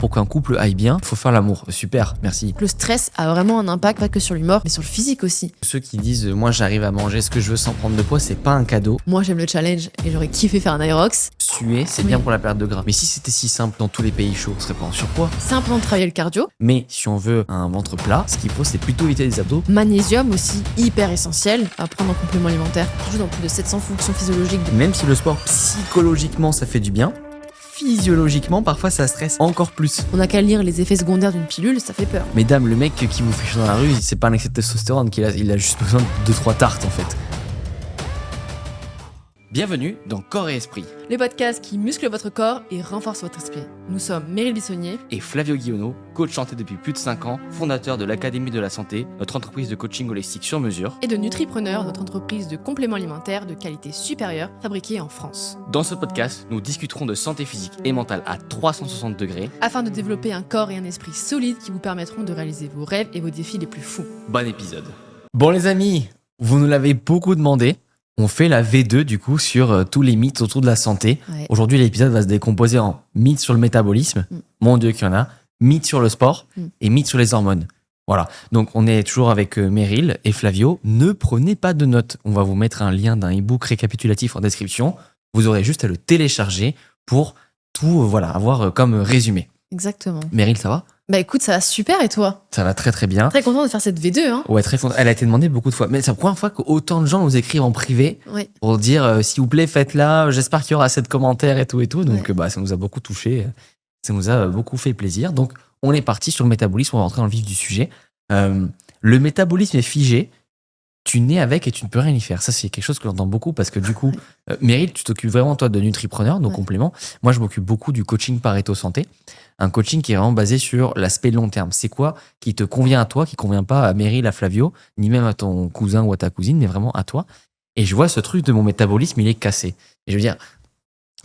pour qu'un couple aille bien, il faut faire l'amour. Super, merci. Le stress a vraiment un impact, pas que sur l'humeur, mais sur le physique aussi. Ceux qui disent moi j'arrive à manger ce que je veux sans prendre de poids, c'est pas un cadeau. Moi, j'aime le challenge et j'aurais kiffé faire un aerox. Suer, c'est bien pour la perte de gras. Mais si c'était si simple dans tous les pays chauds, on serait pas en surpoids. C'est important de travailler le cardio. Mais si on veut un ventre plat, ce qu'il faut, c'est plutôt éviter les abdos. Magnésium aussi, hyper essentiel à prendre en complément alimentaire. Toujours dans plus de 700 fonctions physiologiques. Même si le sport, psychologiquement, ça fait du bien, physiologiquement, parfois, ça stresse encore plus. On n'a qu'à lire les effets secondaires d'une pilule, ça fait peur. Mesdames, le mec qui vous fait chier dans la rue, c'est pas un excès de testostérone qu'il a, il a juste besoin de 2-3 tartes, en fait. Bienvenue dans Corps et Esprit. Les podcasts qui musclent votre corps et renforcent votre esprit. Nous sommes Meryl Bissonnier Et Flavio Guillonneau, coach santé depuis plus de 5 ans, fondateur de l'Académie de la Santé, notre entreprise de coaching holistique sur mesure. et de Nutripreneur, notre entreprise de compléments alimentaires de qualité supérieure fabriquée en France. Dans ce podcast, nous discuterons de santé physique et mentale à 360 degrés. Afin de développer un corps et un esprit solides qui vous permettront de réaliser vos rêves et vos défis les plus fous. Bon épisode. Bon les amis, vous nous l'avez beaucoup demandé. On fait la V2 du coup sur tous les mythes autour de la santé. Ouais. Aujourd'hui, l'épisode va se décomposer en mythes sur le métabolisme, mon Dieu qu'il y en a, mythes sur le sport et mythes sur les hormones. Voilà, donc on est toujours avec Meryl et Flavio. Ne prenez pas de notes. On va vous mettre un lien d'un e-book récapitulatif en description. Vous aurez juste à le télécharger pour tout avoir comme résumé. Exactement. Meryl, ça va ? Bah écoute, ça va super et toi ? Ça va très très bien. Très content de faire cette V2, hein ? Ouais, très content. Elle a été demandée beaucoup de fois. Mais c'est la première fois qu'autant de gens nous écrivent en privé Ouais. pour dire s'il vous plaît, faites-la. J'espère qu'il y aura assez de commentaires et tout. Donc, ça nous a beaucoup touché. Ça nous a beaucoup fait plaisir. Donc, on est parti sur le métabolisme. On va rentrer dans le vif du sujet. Le métabolisme est figé. Tu nais avec et tu ne peux rien y faire. Ça, c'est quelque chose que j'entends beaucoup parce que du coup, Meryl, tu t'occupes vraiment, toi, de Nutripreneur, nos compléments. Moi, je m'occupe beaucoup du coaching Pareto Santé. Un coaching qui est vraiment basé sur l'aspect long terme. C'est quoi qui te convient à toi, qui convient pas à Meryl, à Flavio, ni même à ton cousin ou à ta cousine, mais vraiment à toi. Et je vois ce truc de mon métabolisme, il est cassé. Et je veux dire,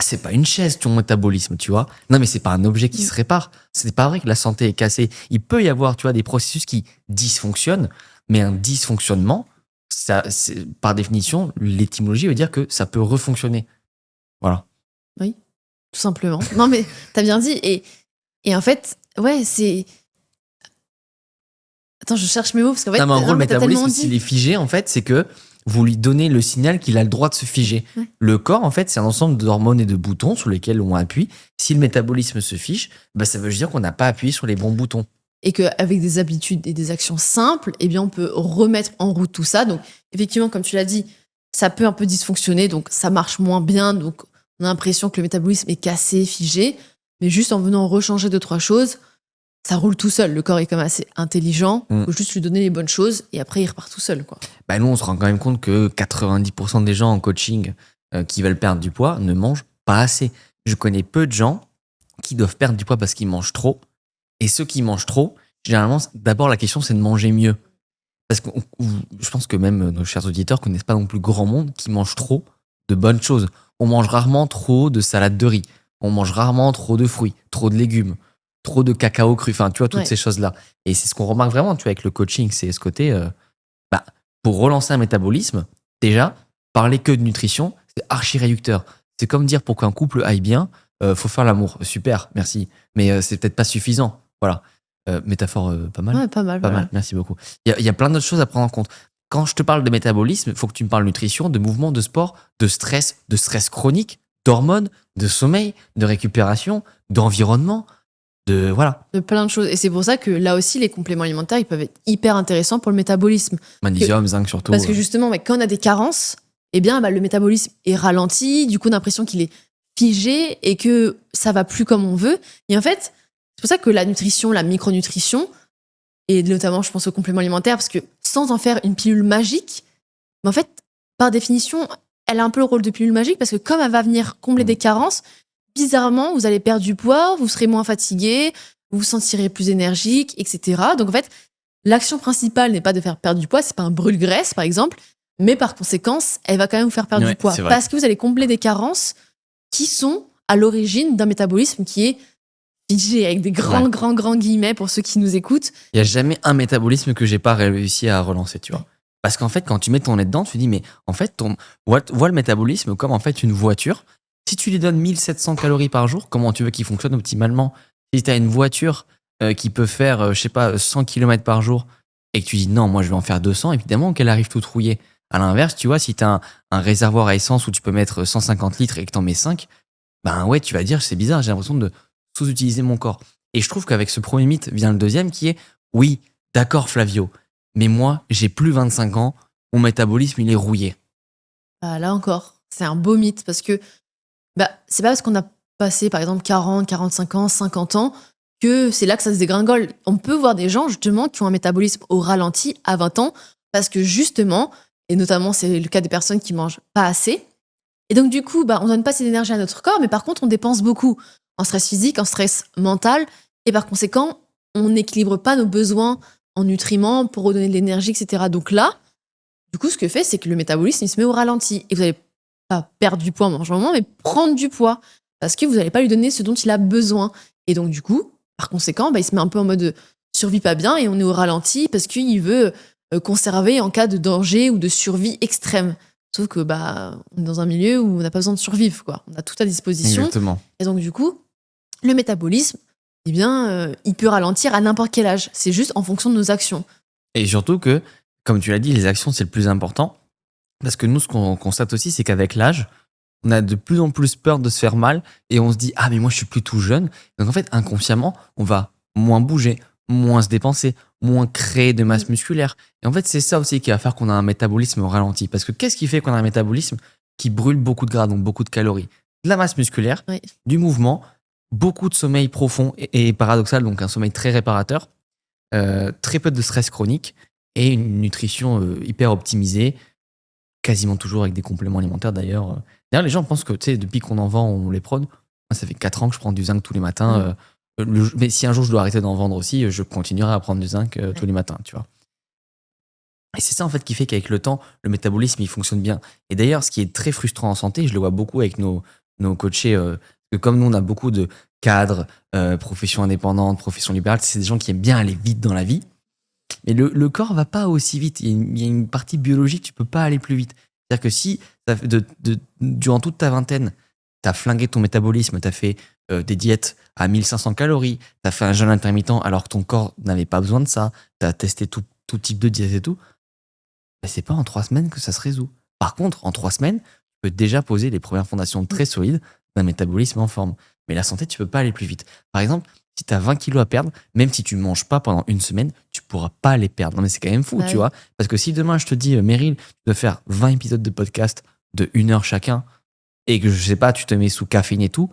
c'est pas une chaise, ton métabolisme, tu vois. Non, mais c'est pas un objet qui se répare. C'est pas vrai que la santé est cassée. Il peut y avoir, tu vois, des processus qui dysfonctionnent, mais un dysfonctionnement, ça, par définition, l'étymologie veut dire que ça peut refonctionner. Voilà. Oui, tout simplement. Non mais t'as bien dit. Et en fait, ouais, c'est... Attends, je cherche mes mots parce qu'en fait... Non, mais en gros, le mais t'as métabolisme, tellement s'il dit. est figé, en fait, c'est que vous lui donnez le signal qu'il a le droit de se figer. Ouais. Le corps, en fait, c'est un ensemble d'hormones et de boutons sur lesquels on appuie. Si le métabolisme se fiche, bah, ça veut dire qu'on n'a pas appuyé sur les bons boutons. Et qu'avec des habitudes et des actions simples, eh bien, on peut remettre en route tout ça. Donc, effectivement, comme tu l'as dit, ça peut un peu dysfonctionner, donc ça marche moins bien. Donc, on a l'impression que le métabolisme est cassé, figé. Mais juste en venant rechanger 2-3 choses, ça roule tout seul. Le corps est quand même assez intelligent. Il faut juste lui donner les bonnes choses et après, il repart tout seul, quoi. Bah, nous, on se rend quand même compte que 90% des gens en coaching qui veulent perdre du poids ne mangent pas assez. Je connais peu de gens qui doivent perdre du poids parce qu'ils mangent trop. Et ceux qui mangent trop, généralement, d'abord, la question, c'est de manger mieux. Parce que je pense que même nos chers auditeurs ne connaissent pas non plus grand monde qui mange trop de bonnes choses. On mange rarement trop de salade de riz. On mange rarement trop de fruits, trop de légumes, trop de cacao cru. Enfin, tu vois, toutes ces choses-là. Et c'est ce qu'on remarque vraiment, tu vois, avec le coaching. C'est ce côté, pour relancer un métabolisme, déjà, parler que de nutrition, c'est archi réducteur. C'est comme dire pour qu'un couple aille bien, faut faire l'amour. Super, merci. Mais c'est peut-être pas suffisant. Voilà. Métaphore pas mal. Ouais, pas mal. Pas mal, merci beaucoup. Il y a plein d'autres choses à prendre en compte. Quand je te parle de métabolisme, il faut que tu me parles de nutrition, de mouvement, de sport, de stress chronique, d'hormones, de sommeil, de récupération, d'environnement, voilà. De plein de choses. Et c'est pour ça que là aussi, les compléments alimentaires, ils peuvent être hyper intéressants pour le métabolisme. Magnésium, zinc surtout. Parce que justement, quand on a des carences, eh bien, le métabolisme est ralenti. Du coup, on a l'impression qu'il est figé et que ça va plus comme on veut. Et en fait, c'est pour ça que la nutrition, la micronutrition, et notamment, je pense aux compléments alimentaires, parce que sans en faire une pilule magique, mais en fait, par définition, elle a un peu le rôle de pilule magique parce que comme elle va venir combler des carences, bizarrement, vous allez perdre du poids, vous serez moins fatigué, vous vous sentirez plus énergique, etc. Donc en fait, l'action principale n'est pas de faire perdre du poids, c'est pas un brûle-graisse par exemple, mais par conséquence, elle va quand même vous faire perdre du poids parce que vous allez combler des carences qui sont à l'origine d'un métabolisme qui est figé avec des grands guillemets pour ceux qui nous écoutent. Il n'y a jamais un métabolisme que j'ai pas réussi à relancer, tu vois. Parce qu'en fait, quand tu mets ton nez dedans, tu te dis, mais en fait, vois le métabolisme comme en fait une voiture. Si tu lui donnes 1700 calories par jour, comment tu veux qu'il fonctionne optimalement ? Si tu as une voiture qui peut faire, je sais pas, 100 km par jour et que tu dis non, moi je vais en faire 200, évidemment qu'elle arrive toute rouillée. À l'inverse, tu vois, si tu as un réservoir à essence où tu peux mettre 150 litres et que tu en mets 5, ben ouais, tu vas dire c'est bizarre, j'ai l'impression de sous-utiliser mon corps. Et je trouve qu'avec ce premier mythe vient le deuxième qui est oui, d'accord Flavio, mais moi j'ai plus 25 ans, mon métabolisme il est rouillé. Bah, là encore, c'est un beau mythe parce que c'est pas parce qu'on a passé par exemple 40, 45 ans, 50 ans que c'est là que ça se dégringole. On peut voir des gens justement qui ont un métabolisme au ralenti à 20 ans parce que justement, et notamment c'est le cas des personnes qui mangent pas assez, et donc du coup, on donne pas assez d'énergie à notre corps, mais par contre on dépense beaucoup en stress physique, en stress mental, et par conséquent, on n'équilibre pas nos besoins en nutriments pour redonner de l'énergie, etc. Donc là, du coup, ce que fait, c'est que le métabolisme, il se met au ralenti. Et vous n'allez pas perdre du poids en mangeant moins, mais prendre du poids. Parce que vous n'allez pas lui donner ce dont il a besoin. Et donc, du coup, par conséquent, il se met un peu en mode survie pas bien et on est au ralenti parce qu'il veut conserver en cas de danger ou de survie extrême. Sauf que on est dans un milieu où on n'a pas besoin de survivre, quoi. On a tout à disposition. Exactement. Et donc, du coup, le métabolisme, il peut ralentir à n'importe quel âge. C'est juste en fonction de nos actions. Et surtout que, comme tu l'as dit, les actions, c'est le plus important. Parce que nous, ce qu'on constate aussi, c'est qu'avec l'âge, on a de plus en plus peur de se faire mal et on se dit « Ah, mais moi, je suis plus tout jeune. » Donc, en fait, inconsciemment, on va moins bouger, moins se dépenser, moins créer de masse musculaire. Et en fait, c'est ça aussi qui va faire qu'on a un métabolisme au ralenti. Parce que qu'est-ce qui fait qu'on a un métabolisme qui brûle beaucoup de gras, donc beaucoup de calories? De la masse musculaire, Oui. du mouvement, beaucoup de sommeil profond et paradoxal, donc un sommeil très réparateur, très peu de stress chronique et une nutrition hyper optimisée, quasiment toujours avec des compléments alimentaires d'ailleurs. D'ailleurs, les gens pensent que depuis qu'on en vend, on les prône. Moi, ça fait 4 ans que je prends du zinc tous les matins. Mais si un jour je dois arrêter d'en vendre aussi, je continuerai à prendre du zinc tous les matins, tu vois. Et c'est ça en fait qui fait qu'avec le temps, le métabolisme il fonctionne bien. Et d'ailleurs, ce qui est très frustrant en santé, je le vois beaucoup avec nos coachés, que comme nous on a beaucoup de cadres, professions indépendantes, professions libérales, c'est des gens qui aiment bien aller vite dans la vie. Mais le corps va pas aussi vite. Il y a une partie biologique, tu peux pas aller plus vite. C'est-à-dire que si durant toute ta vingtaine, tu as flingué ton métabolisme, tu as fait des diètes à 1500 calories, tu as fait un jeûne intermittent alors que ton corps n'avait pas besoin de ça, tu as testé tout type de diète et tout, c'est pas en 3 semaines que ça se résout. Par contre, en 3 semaines, tu peux déjà poser les premières fondations très solides d'un métabolisme en forme. Mais la santé, tu peux pas aller plus vite. Par exemple, si tu as 20 kilos à perdre, même si tu manges pas pendant une semaine, tu pourras pas les perdre. Non, mais c'est quand même fou, tu vois. Parce que si demain, je te dis, Meryl, tu dois faire 20 épisodes de podcast de 1 heure chacun, et que, je sais pas, tu te mets sous caféine et tout,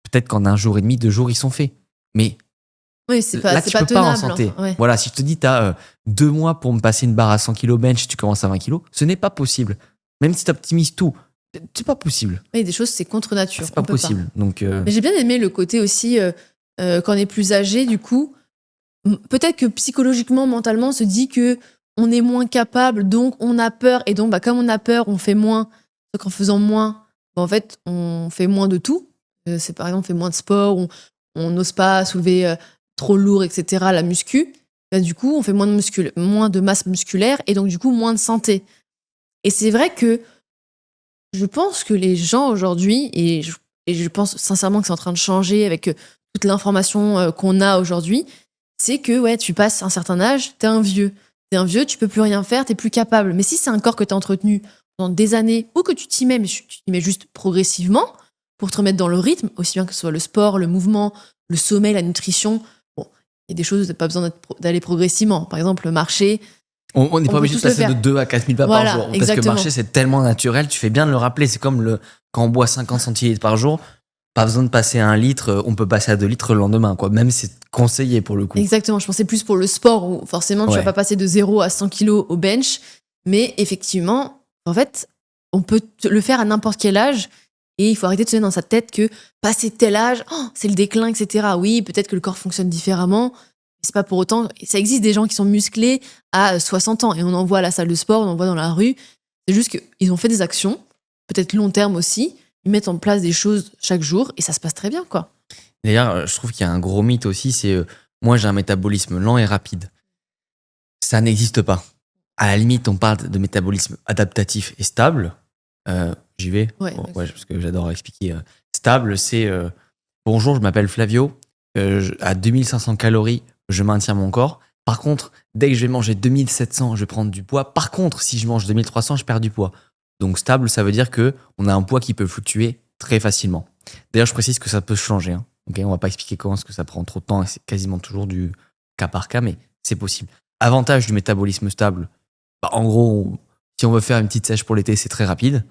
peut-être qu'en 1 jour et demi, 2 jours, ils sont faits. Mais oui, c'est pas, là, c'est tu pas peux pas en tenable. santé. Ouais. Voilà, si je te dis, tu as 2 mois pour me passer une barre à 100 kg bench, tu commences à 20 kg, ce n'est pas possible. Même si tu optimises tout, c'est pas possible. Oui, des choses, c'est contre nature. C'est pas possible. Donc, Mais j'ai bien aimé le côté aussi, quand on est plus âgé, du coup, peut-être que psychologiquement, mentalement, on se dit que on est moins capable, donc on a peur. Et donc, comme on a peur, on fait moins. Donc, en faisant moins, en fait, on fait moins de tout. C'est par exemple, on fait moins de sport, on n'ose pas soulever trop lourd, etc., la muscu. Du coup, on fait moins de masse musculaire et donc, du coup, moins de santé. Et c'est vrai que je pense que les gens aujourd'hui, et je pense sincèrement que c'est en train de changer avec toute l'information qu'on a aujourd'hui, c'est que tu passes un certain âge, t'es un vieux. T'es un vieux, tu peux plus rien faire, t'es plus capable. Mais si c'est un corps que t'as entretenu pendant des années, ou que tu t'y mets, mais tu t'y mets juste progressivement, pour te remettre dans le rythme, aussi bien que ce soit le sport, le mouvement, le sommeil, la nutrition, bon, il y a des choses où t'as pas besoin d'aller progressivement. Par exemple, marcher. On n'est pas obligé de passer de 2 à 4 000 pas par jour. Exactement. Parce que marcher, c'est tellement naturel. Tu fais bien de le rappeler. C'est comme quand on boit 50 centilitres par jour, pas besoin de passer à 1 litre. On peut passer à 2 litres le lendemain, quoi. Même c'est conseillé pour le coup. Exactement. Je pensais plus pour le sport où forcément tu vas pas passer de 0 à 100 kilos au bench. Mais effectivement, en fait, on peut le faire à n'importe quel âge. Et il faut arrêter de se mettre dans sa tête que passer tel âge, c'est le déclin, etc. Oui, peut-être que le corps fonctionne différemment. C'est pas pour autant. Ça existe des gens qui sont musclés à 60 ans et on en voit à la salle de sport, on en voit dans la rue. C'est juste qu'ils ont fait des actions, peut-être long terme aussi. Ils mettent en place des choses chaque jour et ça se passe très bien, quoi. D'ailleurs, je trouve qu'il y a un gros mythe aussi, c'est moi j'ai un métabolisme lent et rapide. Ça n'existe pas. À la limite, on parle de métabolisme adaptatif et stable. J'y vais. Ouais, parce que j'adore expliquer. Stable, c'est bonjour, je m'appelle Flavio. à 2500 calories, je maintiens mon corps. Par contre, dès que je vais manger 2700, je vais prendre du poids. Par contre, si je mange 2300, je perds du poids. Donc stable, ça veut dire que on a un poids qui peut fluctuer très facilement. D'ailleurs, je précise que ça peut changer. Hein. Okay, on va pas expliquer comment, parce que ça prend trop de temps et c'est quasiment toujours du cas par cas, mais c'est possible. Avantage du métabolisme stable, en gros, si on veut faire une petite sèche pour l'été, c'est très rapide.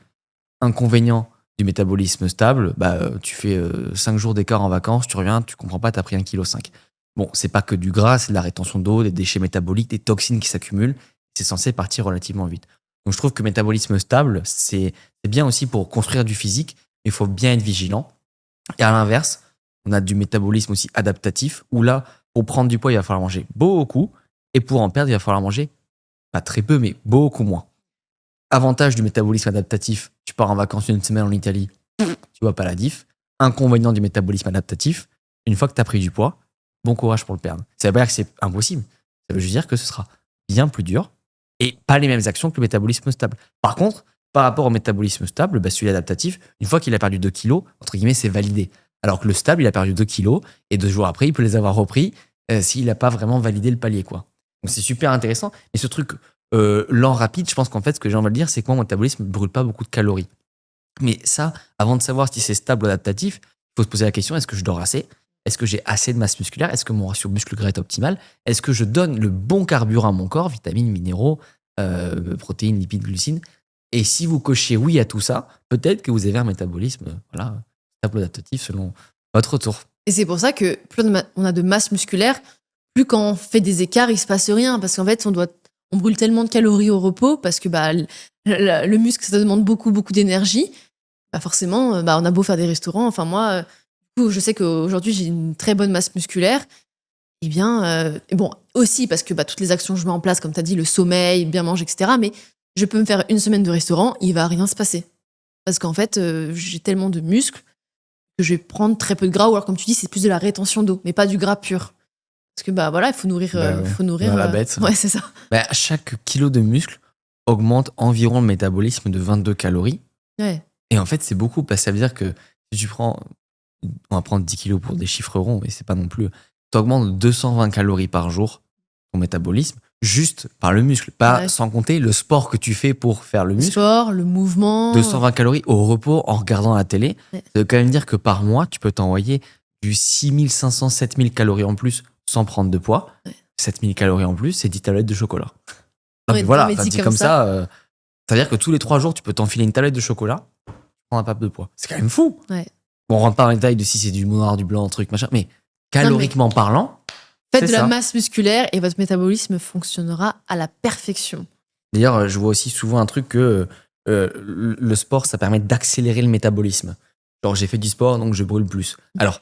Inconvénient du métabolisme stable, tu fais 5 jours d'écart en vacances, tu reviens, tu comprends pas, tu as pris 1,5 kg. Bon, c'est pas que du gras, c'est de la rétention d'eau, des déchets métaboliques, des toxines qui s'accumulent. C'est censé partir relativement vite. Donc je trouve que métabolisme stable, c'est bien aussi pour construire du physique, mais il faut bien être vigilant. Et à l'inverse, on a du métabolisme aussi adaptatif, où là, pour prendre du poids, il va falloir manger beaucoup, et pour en perdre, il va falloir manger, pas très peu, mais beaucoup moins. Avantage du métabolisme adaptatif, tu pars en vacances une semaine en Italie, tu vois pas la diff. Inconvénient du métabolisme adaptatif, une fois que tu as pris du poids, bon courage pour le perdre. Ça veut pas dire que c'est impossible, ça veut juste dire que ce sera bien plus dur et pas les mêmes actions que le métabolisme stable. Par contre, par rapport au métabolisme stable, celui adaptatif, une fois qu'il a perdu 2 kilos, entre guillemets, c'est validé. Alors que le stable, il a perdu 2 kilos et 2 jours après, il peut les avoir repris s'il n'a pas vraiment validé le palier, quoi. Donc c'est super intéressant. Et ce truc lent, rapide, je pense qu'en fait, ce que j'ai envie de dire, c'est que mon métabolisme ne brûle pas beaucoup de calories. Mais ça, avant de savoir si c'est stable ou adaptatif, il faut se poser la question, est-ce que je dors assez ? Est-ce que j'ai assez de masse musculaire ? Est-ce que mon ratio muscle-gras est optimal ? Est-ce que je donne le bon carburant à mon corps, vitamines, minéraux, protéines, lipides, glucides ? Et si vous cochez oui à tout ça, peut-être que vous avez un métabolisme stable adaptatif selon votre retour. Et c'est pour ça que plus on a de masse musculaire, plus quand on fait des écarts, il se passe rien. Parce qu'en fait, on brûle tellement de calories au repos parce que le muscle, ça demande beaucoup, beaucoup d'énergie. Forcément, on a beau faire des restaurants. Enfin, moi, je sais qu'aujourd'hui, j'ai une très bonne masse musculaire. Et bien, bon, aussi parce que toutes les actions que je mets en place, comme tu as dit, le sommeil, bien manger, etc. Mais je peux me faire une semaine de restaurant, il va rien se passer. Parce qu'en fait, j'ai tellement de muscles que je vais prendre très peu de gras. Ou alors, comme tu dis, c'est plus de la rétention d'eau, mais pas du gras pur. Parce que il faut nourrir la bête. Ouais, c'est ça. Chaque kilo de muscle augmente environ le métabolisme de 22 calories. Ouais. Et en fait, c'est beaucoup parce que ça veut dire que si tu prends, on va prendre 10 kilos pour des chiffres ronds, mais c'est pas non plus. Tu augmentes 220 calories par jour ton métabolisme juste par le muscle, pas sans compter le sport que tu fais pour faire le muscle. Le sport, le mouvement. 220 calories au repos en regardant la télé. Ouais. Ça veut quand même dire que par mois, tu peux t'envoyer du 6500, 7000 calories en plus sans prendre de poids. Ouais. 7000 calories en plus, c'est 10 tablettes de chocolat. Donc voilà, dit comme ça, ça veut dire que tous les 3 jours, tu peux t'enfiler une tablette de chocolat, tu prends un pape de poids. C'est quand même fou. Ouais. Bon, on rentre pas dans les détails de si c'est du noir, du blanc, truc, machin, mais caloriquement parlant, faites de la masse musculaire et votre métabolisme fonctionnera à la perfection. D'ailleurs, je vois aussi souvent un truc que le sport, ça permet d'accélérer le métabolisme. Genre, j'ai fait du sport, donc je brûle plus. Alors,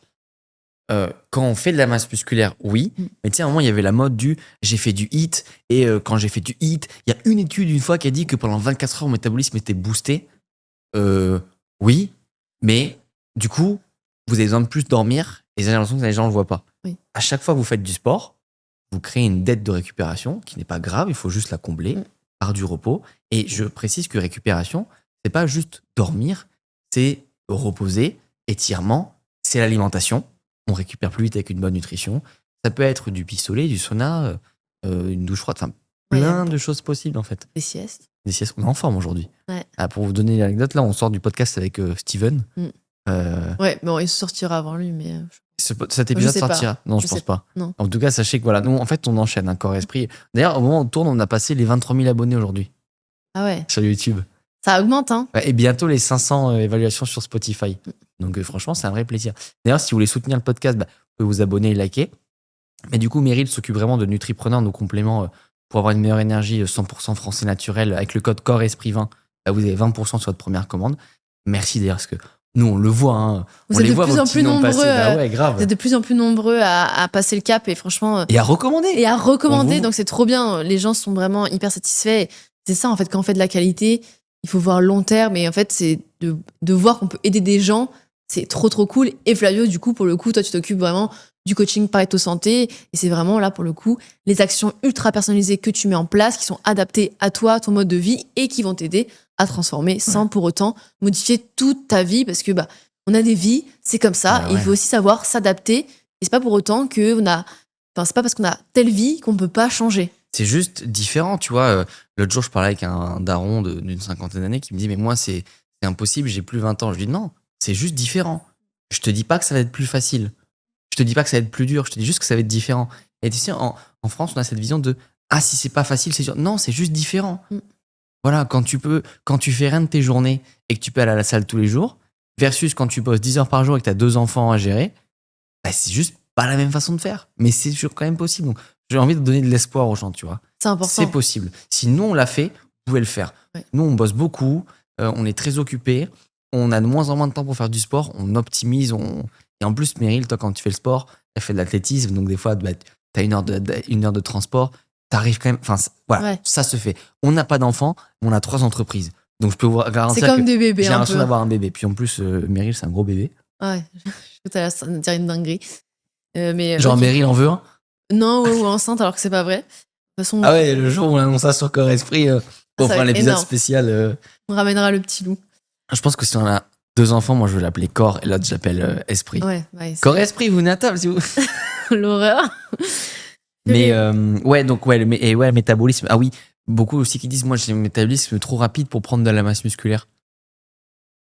quand on fait de la masse musculaire, oui, mais tu sais, à un moment, il y avait la mode du j'ai fait du HIIT, et quand j'ai fait du HIIT, il y a une étude une fois qui a dit que pendant 24 heures, mon métabolisme était boosté. Oui, mais du coup, vous avez besoin de plus dormir, et j'ai l'impression que les gens ne le voient pas. Oui. À chaque fois que vous faites du sport, vous créez une dette de récupération qui n'est pas grave, il faut juste la combler par du repos. Et je précise que récupération, c'est pas juste dormir, c'est reposer, étirement, c'est l'alimentation. On récupère plus vite avec une bonne nutrition. Ça peut être du pistolet, du sauna, une douche froide, enfin plein de choses possibles en fait. Des siestes. Des siestes, on est en forme aujourd'hui. Ouais. Pour vous donner l'anecdote, là on sort du podcast avec Steven. Ouais, bon, il sortira avant lui, mais... Cet épisode sortira. Non, je pense pas. Non. En tout cas, sachez que voilà, nous en fait on enchaîne, corps esprit. D'ailleurs, au moment où on tourne, on a passé les 23 000 abonnés aujourd'hui. Ah ouais. Sur YouTube. Ça augmente, hein. Ouais, et bientôt les 500 évaluations sur Spotify. Donc franchement, c'est un vrai plaisir. D'ailleurs, si vous voulez soutenir le podcast, vous pouvez vous abonner et liker. Mais du coup, Meryl s'occupe vraiment de Nutripreneur, nos compléments pour avoir une meilleure énergie 100% français naturel. Avec le code corps esprit 20, vous avez 20% sur votre première commande. Merci d'ailleurs, parce que nous, on le voit. Hein. Vous êtes de plus en plus nombreux. Grave. Vous êtes de plus en plus nombreux à passer le cap et franchement. Et à recommander. Donc c'est trop bien. Les gens sont vraiment hyper satisfaits. C'est ça, en fait, quand on fait de la qualité, il faut voir long terme. Et en fait, c'est de voir qu'on peut aider des gens. C'est trop, trop cool. Et Flavio, du coup, pour le coup, toi, tu t'occupes vraiment du coaching Pareto Santé. Et c'est vraiment là, pour le coup, les actions ultra personnalisées que tu mets en place, qui sont adaptées à toi, ton mode de vie et qui vont t'aider à transformer sans pour autant modifier toute ta vie. Parce que on a des vies, c'est comme ça. Et il faut aussi savoir s'adapter Et c'est pas pour autant c'est pas parce qu'on a telle vie qu'on peut pas changer. C'est juste différent, tu vois. L'autre jour, je parlais avec un daron d'une cinquantaine d'années qui me dit, mais moi, c'est impossible, j'ai plus 20 ans. Je lui dis, non, c'est juste différent. Je te dis pas que ça va être plus facile. Je te dis pas que ça va être plus dur. Je te dis juste que ça va être différent. Et tu sais, en France, on a cette vision de, ah, si c'est pas facile, c'est dur. Non, c'est juste différent. Voilà, quand tu fais rien de tes journées et que tu peux aller à la salle tous les jours, versus quand tu bosses 10 heures par jour et que tu as 2 enfants à gérer, bah, c'est juste pas la même façon de faire. Mais c'est toujours quand même possible. Donc, j'ai envie de donner de l'espoir aux gens, tu vois. C'est important. C'est possible. Si nous, on l'a fait, vous pouvez le faire. Ouais. Nous, on bosse beaucoup, on est très occupés, on a de moins en moins de temps pour faire du sport, on optimise. Et en plus, Meryl, toi, quand tu fais le sport, elle fait de l'athlétisme, donc des fois, bah, tu as une heure de transport, t'arrives quand même. Enfin, voilà, ça se fait. On n'a pas d'enfants, on a 3 entreprises. Donc, je peux vous garantir c'est comme des bébés. j'ai l'impression d'avoir un bébé. Puis en plus, Meryl, c'est un gros bébé. Ouais, je vais te dire une dinguerie. Mais, genre, Meryl en veut un? Non, ou enceinte, alors que c'est pas vrai. De toute façon, ah ouais, le jour où on annonce ça sur Corps Esprit, on fera l'épisode spécial. On ramènera le petit loup. Je pense que si on a 2 enfants, moi je veux l'appeler Corps et l'autre j'appelle Esprit. Ouais, Corps Esprit, vous venez à table si vous. L'horreur. Mais ouais, donc ouais, le métabolisme. Ah oui, beaucoup aussi qui disent, moi j'ai un métabolisme trop rapide pour prendre de la masse musculaire.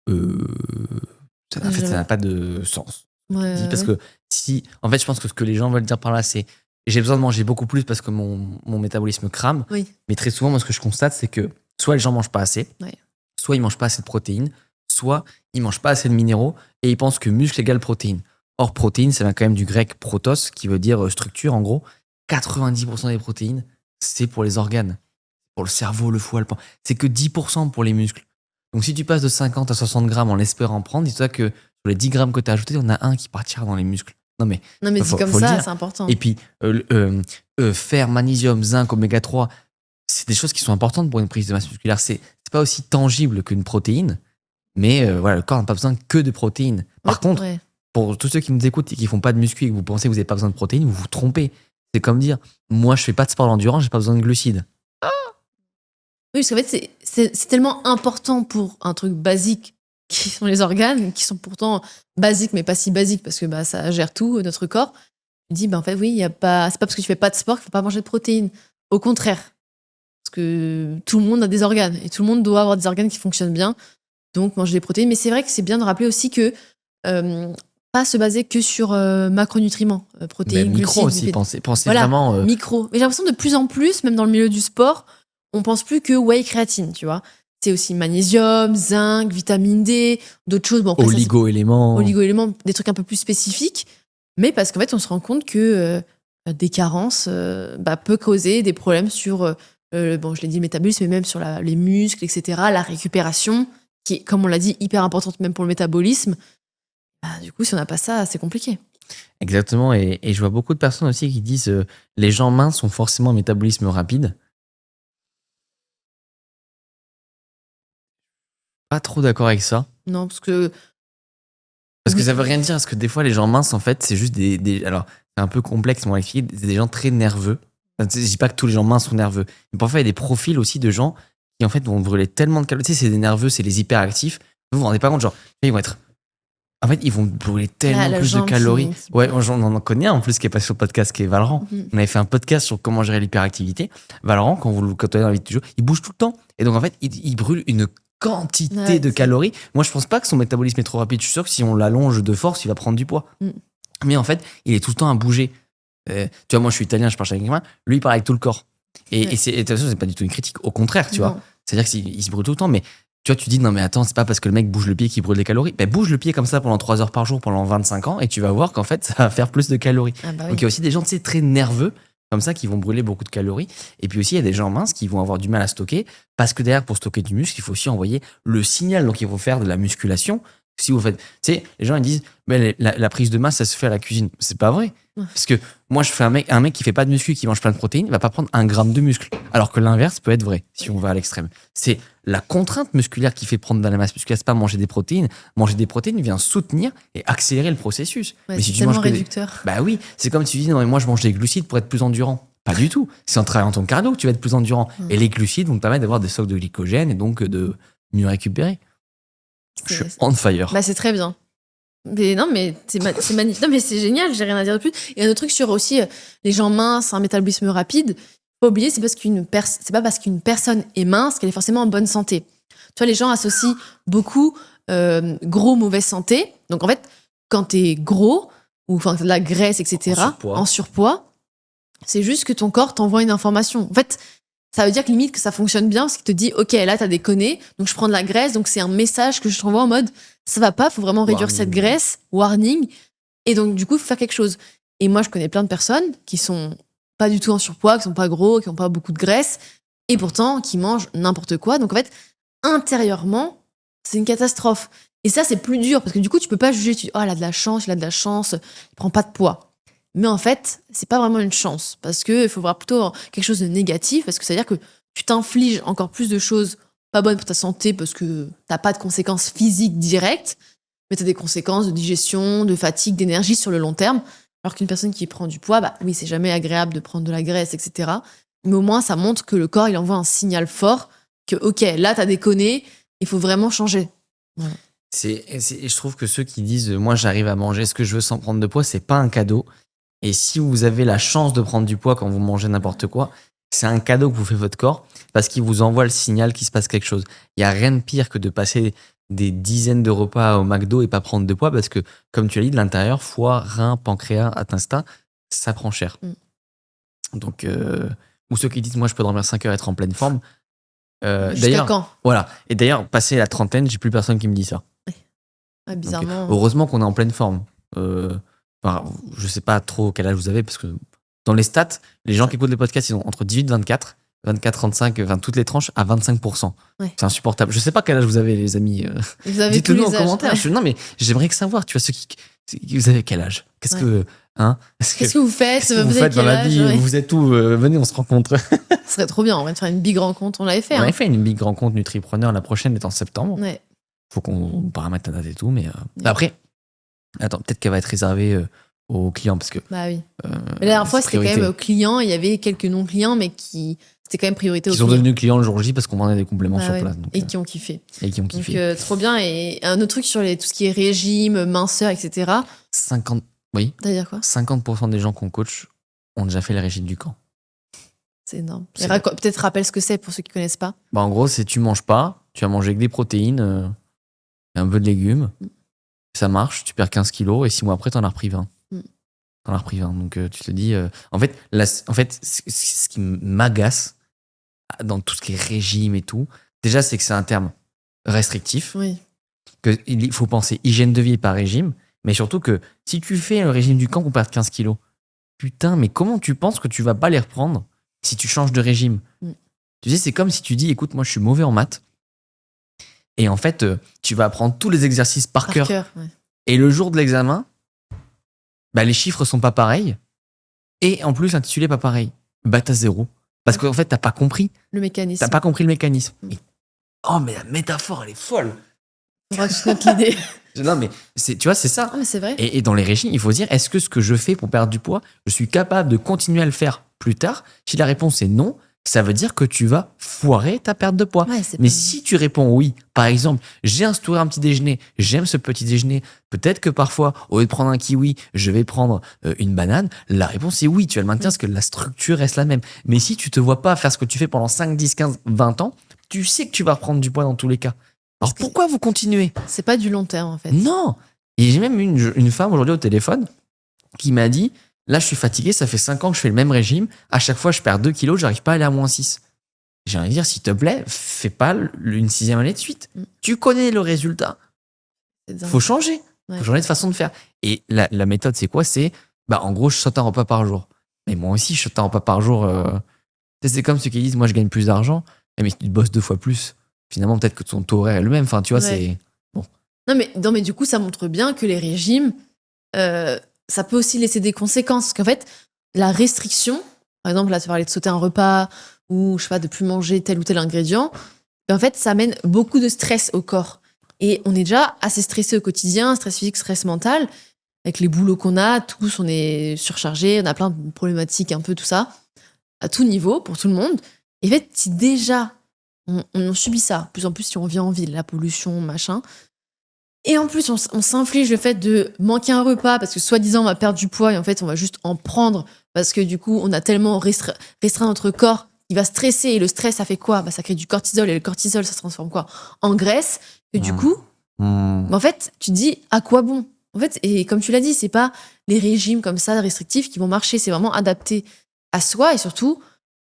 En fait, ça n'a pas de sens. Parce que si, en fait, je pense que ce que les gens veulent dire par là, c'est j'ai besoin de manger beaucoup plus parce que mon métabolisme crame. Oui. Mais très souvent, moi, ce que je constate, c'est que soit les gens mangent pas assez, soit ils mangent pas assez de protéines, soit ils mangent pas assez de minéraux et ils pensent que muscle égale protéines. Or, protéines, ça vient quand même du grec protos, qui veut dire structure. En gros, 90% des protéines, c'est pour les organes, pour le cerveau, le foie, le pain. C'est que 10% pour les muscles. Donc, si tu passes de 50 à 60 grammes en espérant prendre, dis-toi que sur les 10 grammes que tu as ajoutés, il y en a un qui partira dans les muscles. Non, mais dit comme ça, c'est important. Et puis, fer, magnésium, zinc, oméga 3, c'est des choses qui sont importantes pour une prise de masse musculaire. C'est pas aussi tangible qu'une protéine, mais voilà, le corps n'a pas besoin que de protéines. Par contre, pour tous ceux qui nous écoutent et qui font pas de muscu et que vous pensez que vous n'avez pas besoin de protéines, vous vous trompez. C'est comme dire, moi, je fais pas de sport d'endurance, j'ai pas besoin de glucides. Oui, parce qu'en fait, c'est tellement important pour un truc basique qui sont les organes, qui sont pourtant basiques, mais pas si basiques, parce que ça gère tout, notre corps. Tu dis, en fait, oui, c'est pas parce que tu fais pas de sport qu'il faut pas manger de protéines. Au contraire. Parce que tout le monde a des organes, et tout le monde doit avoir des organes qui fonctionnent bien, donc manger des protéines. Mais c'est vrai que c'est bien de rappeler aussi que pas se baser que sur macronutriments, protéines, micro glucides, aussi, pensez voilà, vraiment... micro. Mais j'ai l'impression de plus en plus, même dans le milieu du sport, on pense plus que whey créatine, tu vois. C'est aussi magnésium, zinc, vitamine D, d'autres choses. Bon, oligo-éléments, des trucs un peu plus spécifiques. Mais parce qu'en fait, on se rend compte que des carences peut causer des problèmes sur, je l'ai dit, le métabolisme, mais même sur les muscles, etc. La récupération, qui est, comme on l'a dit, hyper importante même pour le métabolisme. Du coup, si on n'a pas ça, c'est compliqué. Exactement. Et je vois beaucoup de personnes aussi qui disent les gens minces ont forcément un métabolisme rapide. Pas trop d'accord avec ça. Non, parce que ça veut rien dire, parce que des fois les gens minces en fait c'est juste alors c'est un peu complexe mon expliquer, c'est des gens très nerveux. Je dis pas que tous les gens minces sont nerveux, mais parfois il y a des profils aussi de gens qui en fait vont brûler tellement de calories. Tu sais, c'est des nerveux, c'est les hyperactifs. Vous vous rendez pas compte, genre ils vont être, en fait ils vont brûler tellement plus de calories. Ouais, on en connaît un en plus qui est passé sur le podcast, qui est Valorant. On avait fait un podcast sur comment gérer l'hyperactivité. Valorant, quand on est dans la vie de toujours, il bouge tout le temps, et donc en fait il brûle une quantité de calories. Moi, je pense pas que son métabolisme est trop rapide. Je suis sûr que si on l'allonge de force, il va prendre du poids. Mais en fait, il est tout le temps à bouger. Tu vois, moi, je suis italien, je parle avec quelqu'un. Lui, il parle avec tout le corps. Et de toute façon, c'est pas du tout une critique. Au contraire, tu vois. C'est-à-dire qu'il se brûle tout le temps. Mais tu vois, tu dis, non, mais attends, c'est pas parce que le mec bouge le pied qu'il brûle des calories. Bouge le pied comme ça pendant 3 heures par jour, pendant 25 ans, et tu vas voir qu'en fait, ça va faire plus de calories. Donc, il y a aussi des gens, tu sais, très nerveux, comme ça, qui vont brûler beaucoup de calories. Et puis aussi, il y a des gens minces qui vont avoir du mal à stocker, parce que derrière, pour stocker du muscle, il faut aussi envoyer le signal. Donc, il faut faire de la musculation. Si vous faites, tu sais, les gens ils disent, la prise de masse, ça se fait à la cuisine. C'est pas vrai. Parce que moi, je fais un mec qui fait pas de muscu, qui mange plein de protéines, il va pas prendre 1 gramme de muscle. Alors que l'inverse peut être vrai, si on va à l'extrême. C'est la contrainte musculaire qui fait prendre de la masse musculaire, c'est pas manger des protéines. Manger des protéines vient soutenir et accélérer le processus. Mais si tu manges réducteur. Oui, c'est comme si tu dis, non, mais moi, je mange des glucides pour être plus endurant. Pas du tout. C'est en travaillant ton cardio que tu vas être plus endurant. Et les glucides vont te permettre d'avoir des stocks de glycogène et donc de mieux récupérer. Je suis on fire. C'est très bien. Mais non, mais c'est magnifique. Non, mais c'est génial, j'ai rien à dire de plus. Et un autre truc sur aussi les gens minces, un métabolisme rapide, faut pas oublier, c'est pas parce qu'une personne est mince qu'elle est forcément en bonne santé. Tu vois, les gens associent beaucoup gros, mauvaise santé. Donc en fait, quand t'es gros, ou enfin t'as de la graisse, etc., en surpoids, c'est juste que ton corps t'envoie une information. En fait, ça veut dire que limite que ça fonctionne bien parce qu'il te dit ok, là t'as déconné, donc je prends de la graisse, donc c'est un message que je t'envoie en mode ça va pas, faut vraiment réduire cette graisse, warning, et donc du coup il faut faire quelque chose. Et moi je connais plein de personnes qui sont pas du tout en surpoids, qui sont pas gros, qui ont pas beaucoup de graisse, et pourtant qui mangent n'importe quoi. Donc en fait intérieurement c'est une catastrophe. Et ça c'est plus dur parce que du coup tu peux pas juger, tu dis oh elle a de la chance, il prend pas de poids. Mais en fait, c'est pas vraiment une chance parce que il faut voir plutôt quelque chose de négatif parce que ça veut dire que tu t'infliges encore plus de choses pas bonnes pour ta santé parce que t'as pas de conséquences physiques directes, mais t'as des conséquences de digestion, de fatigue, d'énergie sur le long terme. Alors qu'une personne qui prend du poids, bah oui, c'est jamais agréable de prendre de la graisse, etc. Mais au moins, ça montre que le corps, il envoie un signal fort que ok, là, t'as déconné, il faut vraiment changer. Voilà. Je trouve que ceux qui disent moi j'arrive à manger ce que je veux sans prendre de poids, c'est pas un cadeau. Et si vous avez la chance de prendre du poids quand vous mangez n'importe quoi, c'est un cadeau que vous fait votre corps parce qu'il vous envoie le signal qu'il se passe quelque chose. Il n'y a rien de pire que de passer des dizaines de repas au McDo et pas prendre de poids parce que, comme tu l'as dit, de l'intérieur, foie, rein, pancréas, intestin, ça prend cher. Donc, ou ceux qui disent moi je peux dormir 5 heures et être en pleine forme. Jusqu'à quand ? Voilà. Et d'ailleurs, passé la trentaine, j'ai plus personne qui me dit ça. Ouais, bizarrement. Donc, heureusement qu'on est en pleine forme. Enfin, je sais pas trop quel âge vous avez parce que dans les stats, les gens qui écoutent les podcasts, ils ont entre 18 et 24, 24-35, enfin toutes les tranches à 25%. Ouais. C'est insupportable. Je sais pas quel âge vous avez, les amis. Vous avez dites-le nous en âges, commentaire. ouais. Non, mais j'aimerais que savoir, tu vois, vous avez quel âge ? Qu'est-ce que vous faites Qu'est-ce que vous faites dans la vie ? Ouais. Vous êtes où ? Venez, on se rencontre. Ce serait trop bien, on va faire une big rencontre. On l'avait fait. On avait fait une big rencontre Nutripreneur, la prochaine est en septembre. Ouais. Faut qu'on paramètre la date et tout, mais après, attends, peut-être qu'elle va être réservée aux clients parce que. Bah oui. Mais la dernière fois, c'était quand même aux clients. Il y avait quelques non-clients, mais c'était quand même priorité aux clients. Ils sont devenus clients le jour J parce qu'on vendait des compléments sur place. Donc, et qui ont kiffé. Donc, trop bien. Et un autre truc sur tout ce qui est régime, minceur, etc. 50. Oui. T'as dire quoi ? 50% des gens qu'on coach ont déjà fait le régime du camp. C'est énorme. Peut-être rappelle ce que c'est pour ceux qui connaissent pas. Bah en gros, c'est tu manges pas, tu vas manger que des protéines, et un peu de légumes. Ça marche, tu perds 15 kilos et 6 mois après, t'en as repris 20. T'en as repris 20. Donc tu te dis. En fait, ce qui m'agace dans tout ce qui est régime et tout, déjà, c'est que c'est un terme restrictif. Oui. Il faut penser hygiène de vie par régime, mais surtout que si tu fais le régime du camp pour perdre 15 kilos, putain, mais comment tu penses que tu vas pas les reprendre si tu changes de régime ? Tu sais, c'est comme si tu dis, écoute, moi je suis mauvais en maths. Et en fait, tu vas apprendre tous les exercices par cœur. Ouais. Et le jour de l'examen, bah, les chiffres sont pas pareils. Et en plus, l'intitulé pas pareil. Bah, t'as 0. Parce qu'en fait, t'as pas compris. Le mécanisme. T'as pas compris le mécanisme. Oh, mais la métaphore, elle est folle. Faudra que tu notes l'idée. Non, mais tu vois, c'est ça. Ah, mais c'est vrai. Et dans les régimes, il faut se dire, est-ce que ce que je fais pour perdre du poids, je suis capable de continuer à le faire plus tard ? Si la réponse est non, ça veut dire que tu vas foirer ta perte de poids. Ouais, mais si tu réponds oui, par exemple, j'ai instauré un petit déjeuner, j'aime ce petit déjeuner, peut-être que parfois, au lieu de prendre un kiwi, je vais prendre une banane, la réponse est oui, tu vas le maintenir parce que la structure reste la même. Mais si tu te vois pas faire ce que tu fais pendant 5, 10, 15, 20 ans, tu sais que tu vas reprendre du poids dans tous les cas. Alors pourquoi vous continuez ? C'est pas du long terme en fait. Non. Et j'ai même une femme aujourd'hui au téléphone qui m'a dit, là je suis fatigué, ça fait 5 ans que je fais le même régime, à chaque fois je perds 2 kilos, j'arrive pas à aller à moins 6. J'ai envie de dire, s'il te plaît, fais pas une 6e année de suite. Tu connais le résultat. Faut changer. Faut changer de façon de faire. Et la méthode, c'est quoi ? C'est, en gros, je saute un repas par jour. Mais moi aussi, je saute un repas par jour. C'est comme ceux qui disent, moi, je gagne plus d'argent. Mais si tu bosses 2 fois plus, finalement, peut-être que ton taux horaire est le même. Enfin, tu vois, c'est... Bon. Non, mais du coup, ça montre bien que les régimes, ça peut aussi laisser des conséquences. Parce qu'en fait, la restriction, par exemple, là, tu parlais de sauter un repas ou, je sais pas, de plus manger tel ou tel ingrédient, en fait, ça amène beaucoup de stress au corps. Et on est déjà assez stressé au quotidien, stress physique, stress mental. Avec les boulots qu'on a, tous, on est surchargés, on a plein de problématiques, un peu tout ça, à tout niveau, pour tout le monde. Et en fait, si déjà on subit ça, de plus en plus si on vit en ville, la pollution, machin, Et en plus, on s'inflige le fait de manquer un repas parce que soi-disant on va perdre du poids et en fait on va juste en prendre parce que du coup on a tellement restreint notre corps, il va stresser et le stress ça fait quoi ? Ça crée du cortisol et le cortisol ça se transforme quoi ? En graisse. Et du coup, en fait, tu te dis à quoi bon ? En fait, et comme tu l'as dit, c'est pas les régimes comme ça restrictifs qui vont marcher, c'est vraiment adapté à soi et surtout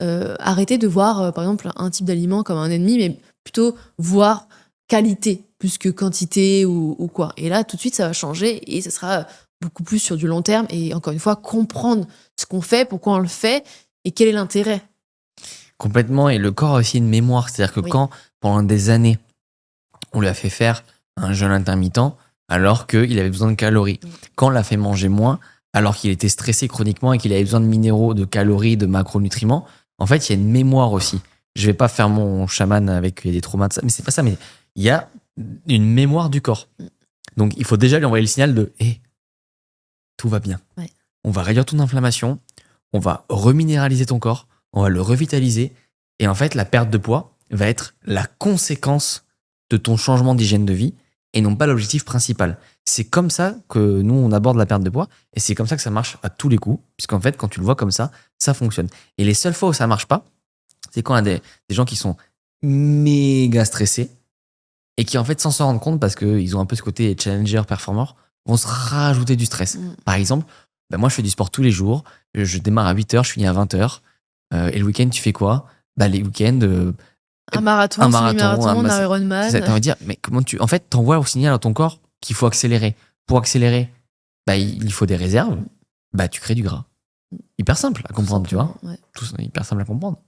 arrêter de voir par exemple un type d'aliment comme un ennemi, mais plutôt voir qualité plus que quantité ou quoi. Et là, tout de suite, ça va changer et ça sera beaucoup plus sur du long terme. Et encore une fois, comprendre ce qu'on fait, pourquoi on le fait et quel est l'intérêt. Complètement. Et le corps a aussi une mémoire. C'est-à-dire que quand, pendant des années, on lui a fait faire un jeûne intermittent alors qu'il avait besoin de calories, quand on l'a fait manger moins, alors qu'il était stressé chroniquement et qu'il avait besoin de minéraux, de calories, de macronutriments, en fait, il y a une mémoire aussi. Je vais pas faire mon chaman avec des traumas de ça, mais c'est pas ça. Mais il y a une mémoire du corps. Donc, il faut déjà lui envoyer le signal de tout va bien. Ouais. On va réduire ton inflammation, on va reminéraliser ton corps, on va le revitaliser. Et en fait, la perte de poids va être la conséquence de ton changement d'hygiène de vie et non pas l'objectif principal. C'est comme ça que nous, on aborde la perte de poids et c'est comme ça que ça marche à tous les coups, puisqu'en fait, quand tu le vois comme ça fonctionne. Et les seules fois où ça marche pas, c'est quand il y a des gens qui sont méga stressés et qui, en fait, sans s'en rendre compte, parce qu'ils ont un peu ce côté challenger, performeur, vont se rajouter du stress. Par exemple, moi, je fais du sport tous les jours. Je démarre à 8h, je finis à 20h. Et le week-end, tu fais quoi ? Les week-ends... un marathon, un Ironman. Ça veut dire, mais comment tu... En fait, t'envoies au signal à ton corps qu'il faut accélérer. Pour accélérer, il faut des réserves. Tu crées du gras. Hyper simple à comprendre, tu vois. Ouais. Tout hyper simple à comprendre.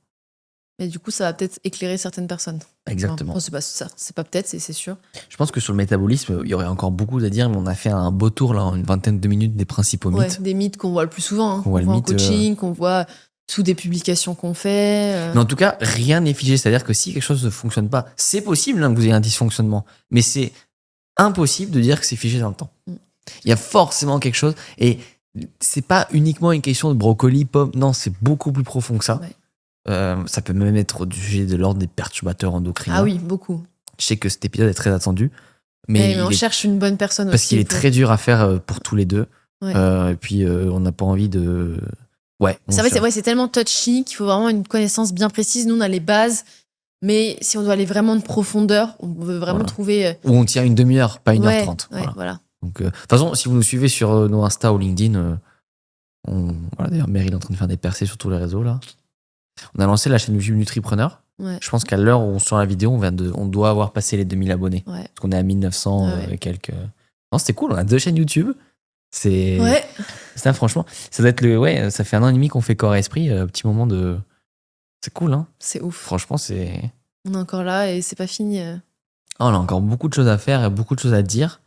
Et du coup, ça va peut-être éclairer certaines personnes. Exactement. Enfin, c'est pas ça. C'est pas peut-être, c'est sûr. Je pense que sur le métabolisme, il y aurait encore beaucoup à dire, mais on a fait un beau tour, là, en une vingtaine de minutes, des principaux mythes. Des mythes qu'on voit le plus souvent. Qu'on voit en coaching, qu'on voit sous des publications qu'on fait. Mais en tout cas, rien n'est figé. C'est-à-dire que si quelque chose ne fonctionne pas, c'est possible que vous ayez un dysfonctionnement, mais c'est impossible de dire que c'est figé dans le temps. Il y a forcément quelque chose, et c'est pas uniquement une question de brocoli, pomme, non, c'est beaucoup plus profond que ça. Ouais. Ça peut même être du sujet de l'ordre des perturbateurs endocriniens. Ah oui, beaucoup. Je sais que cet épisode est très attendu, mais on cherche une bonne personne parce aussi. qu'il est très dur à faire pour tous les deux. Ouais. Et puis on n'a pas envie de... C'est tellement touchy qu'il faut vraiment une connaissance bien précise. Nous, on a les bases, mais si on doit aller vraiment de profondeur, on veut vraiment trouver... Où on tient une demi-heure, pas 1h30. Voilà. Donc, de toute façon, si vous nous suivez sur nos Insta ou LinkedIn, d'ailleurs, Meryl est en train de faire des percées sur tous les réseaux, là. On a lancé la chaîne YouTube Nutripreneur. Ouais. Je pense qu'à l'heure où on sort la vidéo, on doit avoir passé les 2000 abonnés. Ouais. Parce qu'on est à 1900 et quelques... Non, c'était cool, on a 2 chaînes YouTube. C'est... Ouais. Ça, franchement, ça doit être ça fait 1 an et demi qu'on fait corps et esprit, petit moment de... C'est cool, hein. C'est ouf. Franchement, c'est... On est encore là et c'est pas fini. On a encore beaucoup de choses à faire et beaucoup de choses à dire.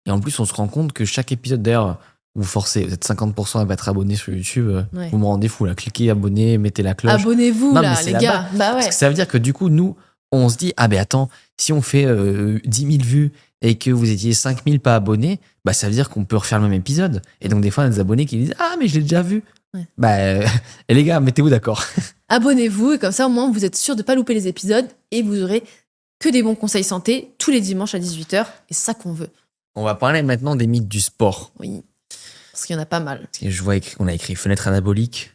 Et en plus, on se rend compte que chaque épisode, d'ailleurs, vous forcez, vous êtes 50% à être abonné sur YouTube. Vous me rendez fou, là. Cliquez, abonnez, mettez la cloche. Abonnez-vous, non, là, les gars. Parce que ça veut dire que du coup, nous, on se dit, attends, si on fait 10 000 vues et que vous étiez 5 000 pas abonnés, ça veut dire qu'on peut refaire le même épisode. Et donc, des fois, on a des abonnés qui disent, mais je l'ai déjà vu. Ouais. Et les gars, mettez-vous d'accord. Abonnez-vous et comme ça, au moins, vous êtes sûr de ne pas louper les épisodes et vous aurez que des bons conseils santé tous les dimanches à 18h. Et c'est ça qu'on veut. On va parler maintenant des mythes du sport. Oui, parce qu'il y en a pas mal. Et je vois qu'on a écrit fenêtre anabolique.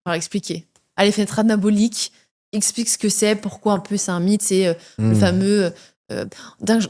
Alors, expliquer. Allez, fenêtre anabolique, explique ce que c'est, pourquoi un peu c'est un mythe. C'est le fameux... dès que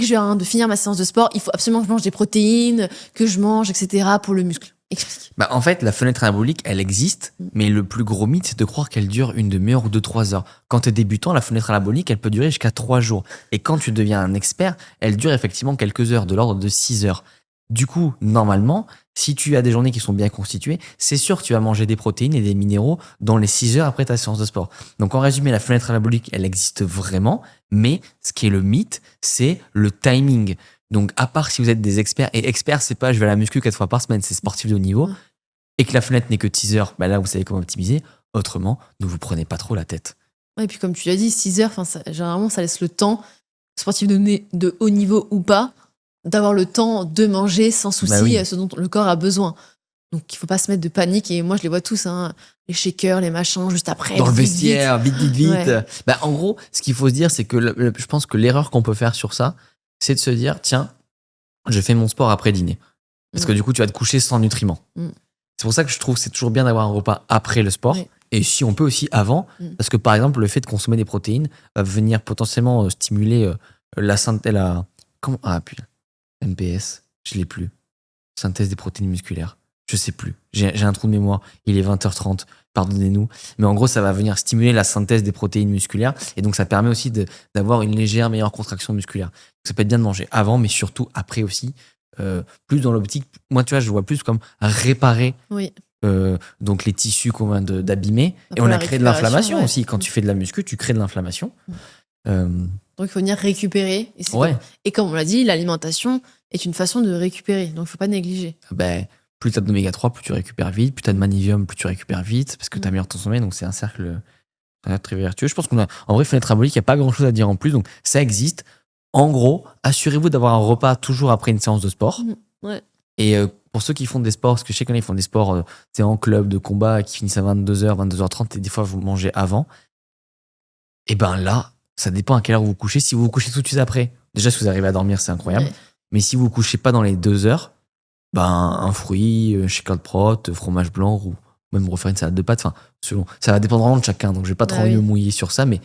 je viens de finir ma séance de sport, il faut absolument que je mange des protéines, que je mange, etc. pour le muscle. Explique. En fait, la fenêtre anabolique, elle existe, mais le plus gros mythe, c'est de croire qu'elle dure 1 demi-heure ou 2-3 heures. Quand tu es débutant, la fenêtre anabolique, elle peut durer jusqu'à 3 jours. Et quand tu deviens un expert, elle dure effectivement quelques heures, de l'ordre de 6 heures. Du coup, normalement, si tu as des journées qui sont bien constituées, c'est sûr que tu vas manger des protéines et des minéraux dans les 6 heures après ta séance de sport. Donc en résumé, la fenêtre anabolique, elle existe vraiment, mais ce qui est le mythe, c'est le timing. Donc, à part si vous êtes des experts, et experts, c'est pas je vais à la muscu 4 fois par semaine, c'est sportif de haut niveau, et que la fenêtre n'est que 6 heures, là, vous savez comment optimiser. Autrement, ne vous prenez pas trop la tête. Et puis, comme tu l'as dit, 6 heures, généralement, ça laisse le temps, sportif de haut niveau ou pas, d'avoir le temps de manger sans souci ce dont le corps a besoin. Donc, il faut pas se mettre de panique. Et moi, je les vois tous, les shakers, les machins, juste après. Dans le vestiaire, vite. Ouais. En gros, ce qu'il faut se dire, c'est que je pense que l'erreur qu'on peut faire sur ça, c'est de se dire, tiens, je fais mon sport après dîner. Parce que du coup, tu vas te coucher sans nutriments. C'est pour ça que je trouve que c'est toujours bien d'avoir un repas après le sport. Oui. Et si on peut aussi avant, parce que par exemple, le fait de consommer des protéines va venir potentiellement stimuler la synthèse. Comment putain. MPS, je l'ai plus. Synthèse des protéines musculaires. Je sais plus. J'ai un trou de mémoire. Il est 20h30. Pardonnez-nous. Mais en gros, ça va venir stimuler la synthèse des protéines musculaires. Et donc, ça permet aussi d'avoir une légère meilleure contraction musculaire. Donc, ça peut être bien de manger avant, mais surtout après aussi. Plus dans l'optique, moi, tu vois, je vois plus comme réparer Oui. donc les tissus qu'on vient d'abîmer. Après, Et on la a créé de l'inflammation récupération, aussi. Quand tu fais de la muscu, tu crées de l'inflammation. Donc, il faut venir récupérer. Et comme on l'a dit, l'alimentation est une façon de récupérer. Donc, il ne faut pas négliger. Plus tu as d'oméga 3, plus tu récupères vite. Plus tu as de magnésium, plus tu récupères vite. Parce que tu améliores ton sommeil. Donc, c'est un cercle très vertueux. Je pense qu'en vrai, fenêtre abolique, il n'y a pas grand-chose à dire en plus. Donc, ça existe. En gros, assurez-vous d'avoir un repas toujours après une séance de sport. Ouais. Et pour ceux qui font des sports, parce que je sais qu'ils font des sports en club de combat qui finissent à 22h, 22h30, et des fois vous mangez avant, et ben là, ça dépend à quelle heure vous vous couchez. Si vous vous couchez tout de suite après, déjà si vous arrivez à dormir, c'est incroyable. Ouais. Mais si vous vous couchez pas dans les 2 heures, ben un fruit, shaker de prot, fromage blanc, ou même refaire une salade de pâtes, selon. Ça va dépendre vraiment de chacun, donc je vais pas trop me mouiller sur ça, mais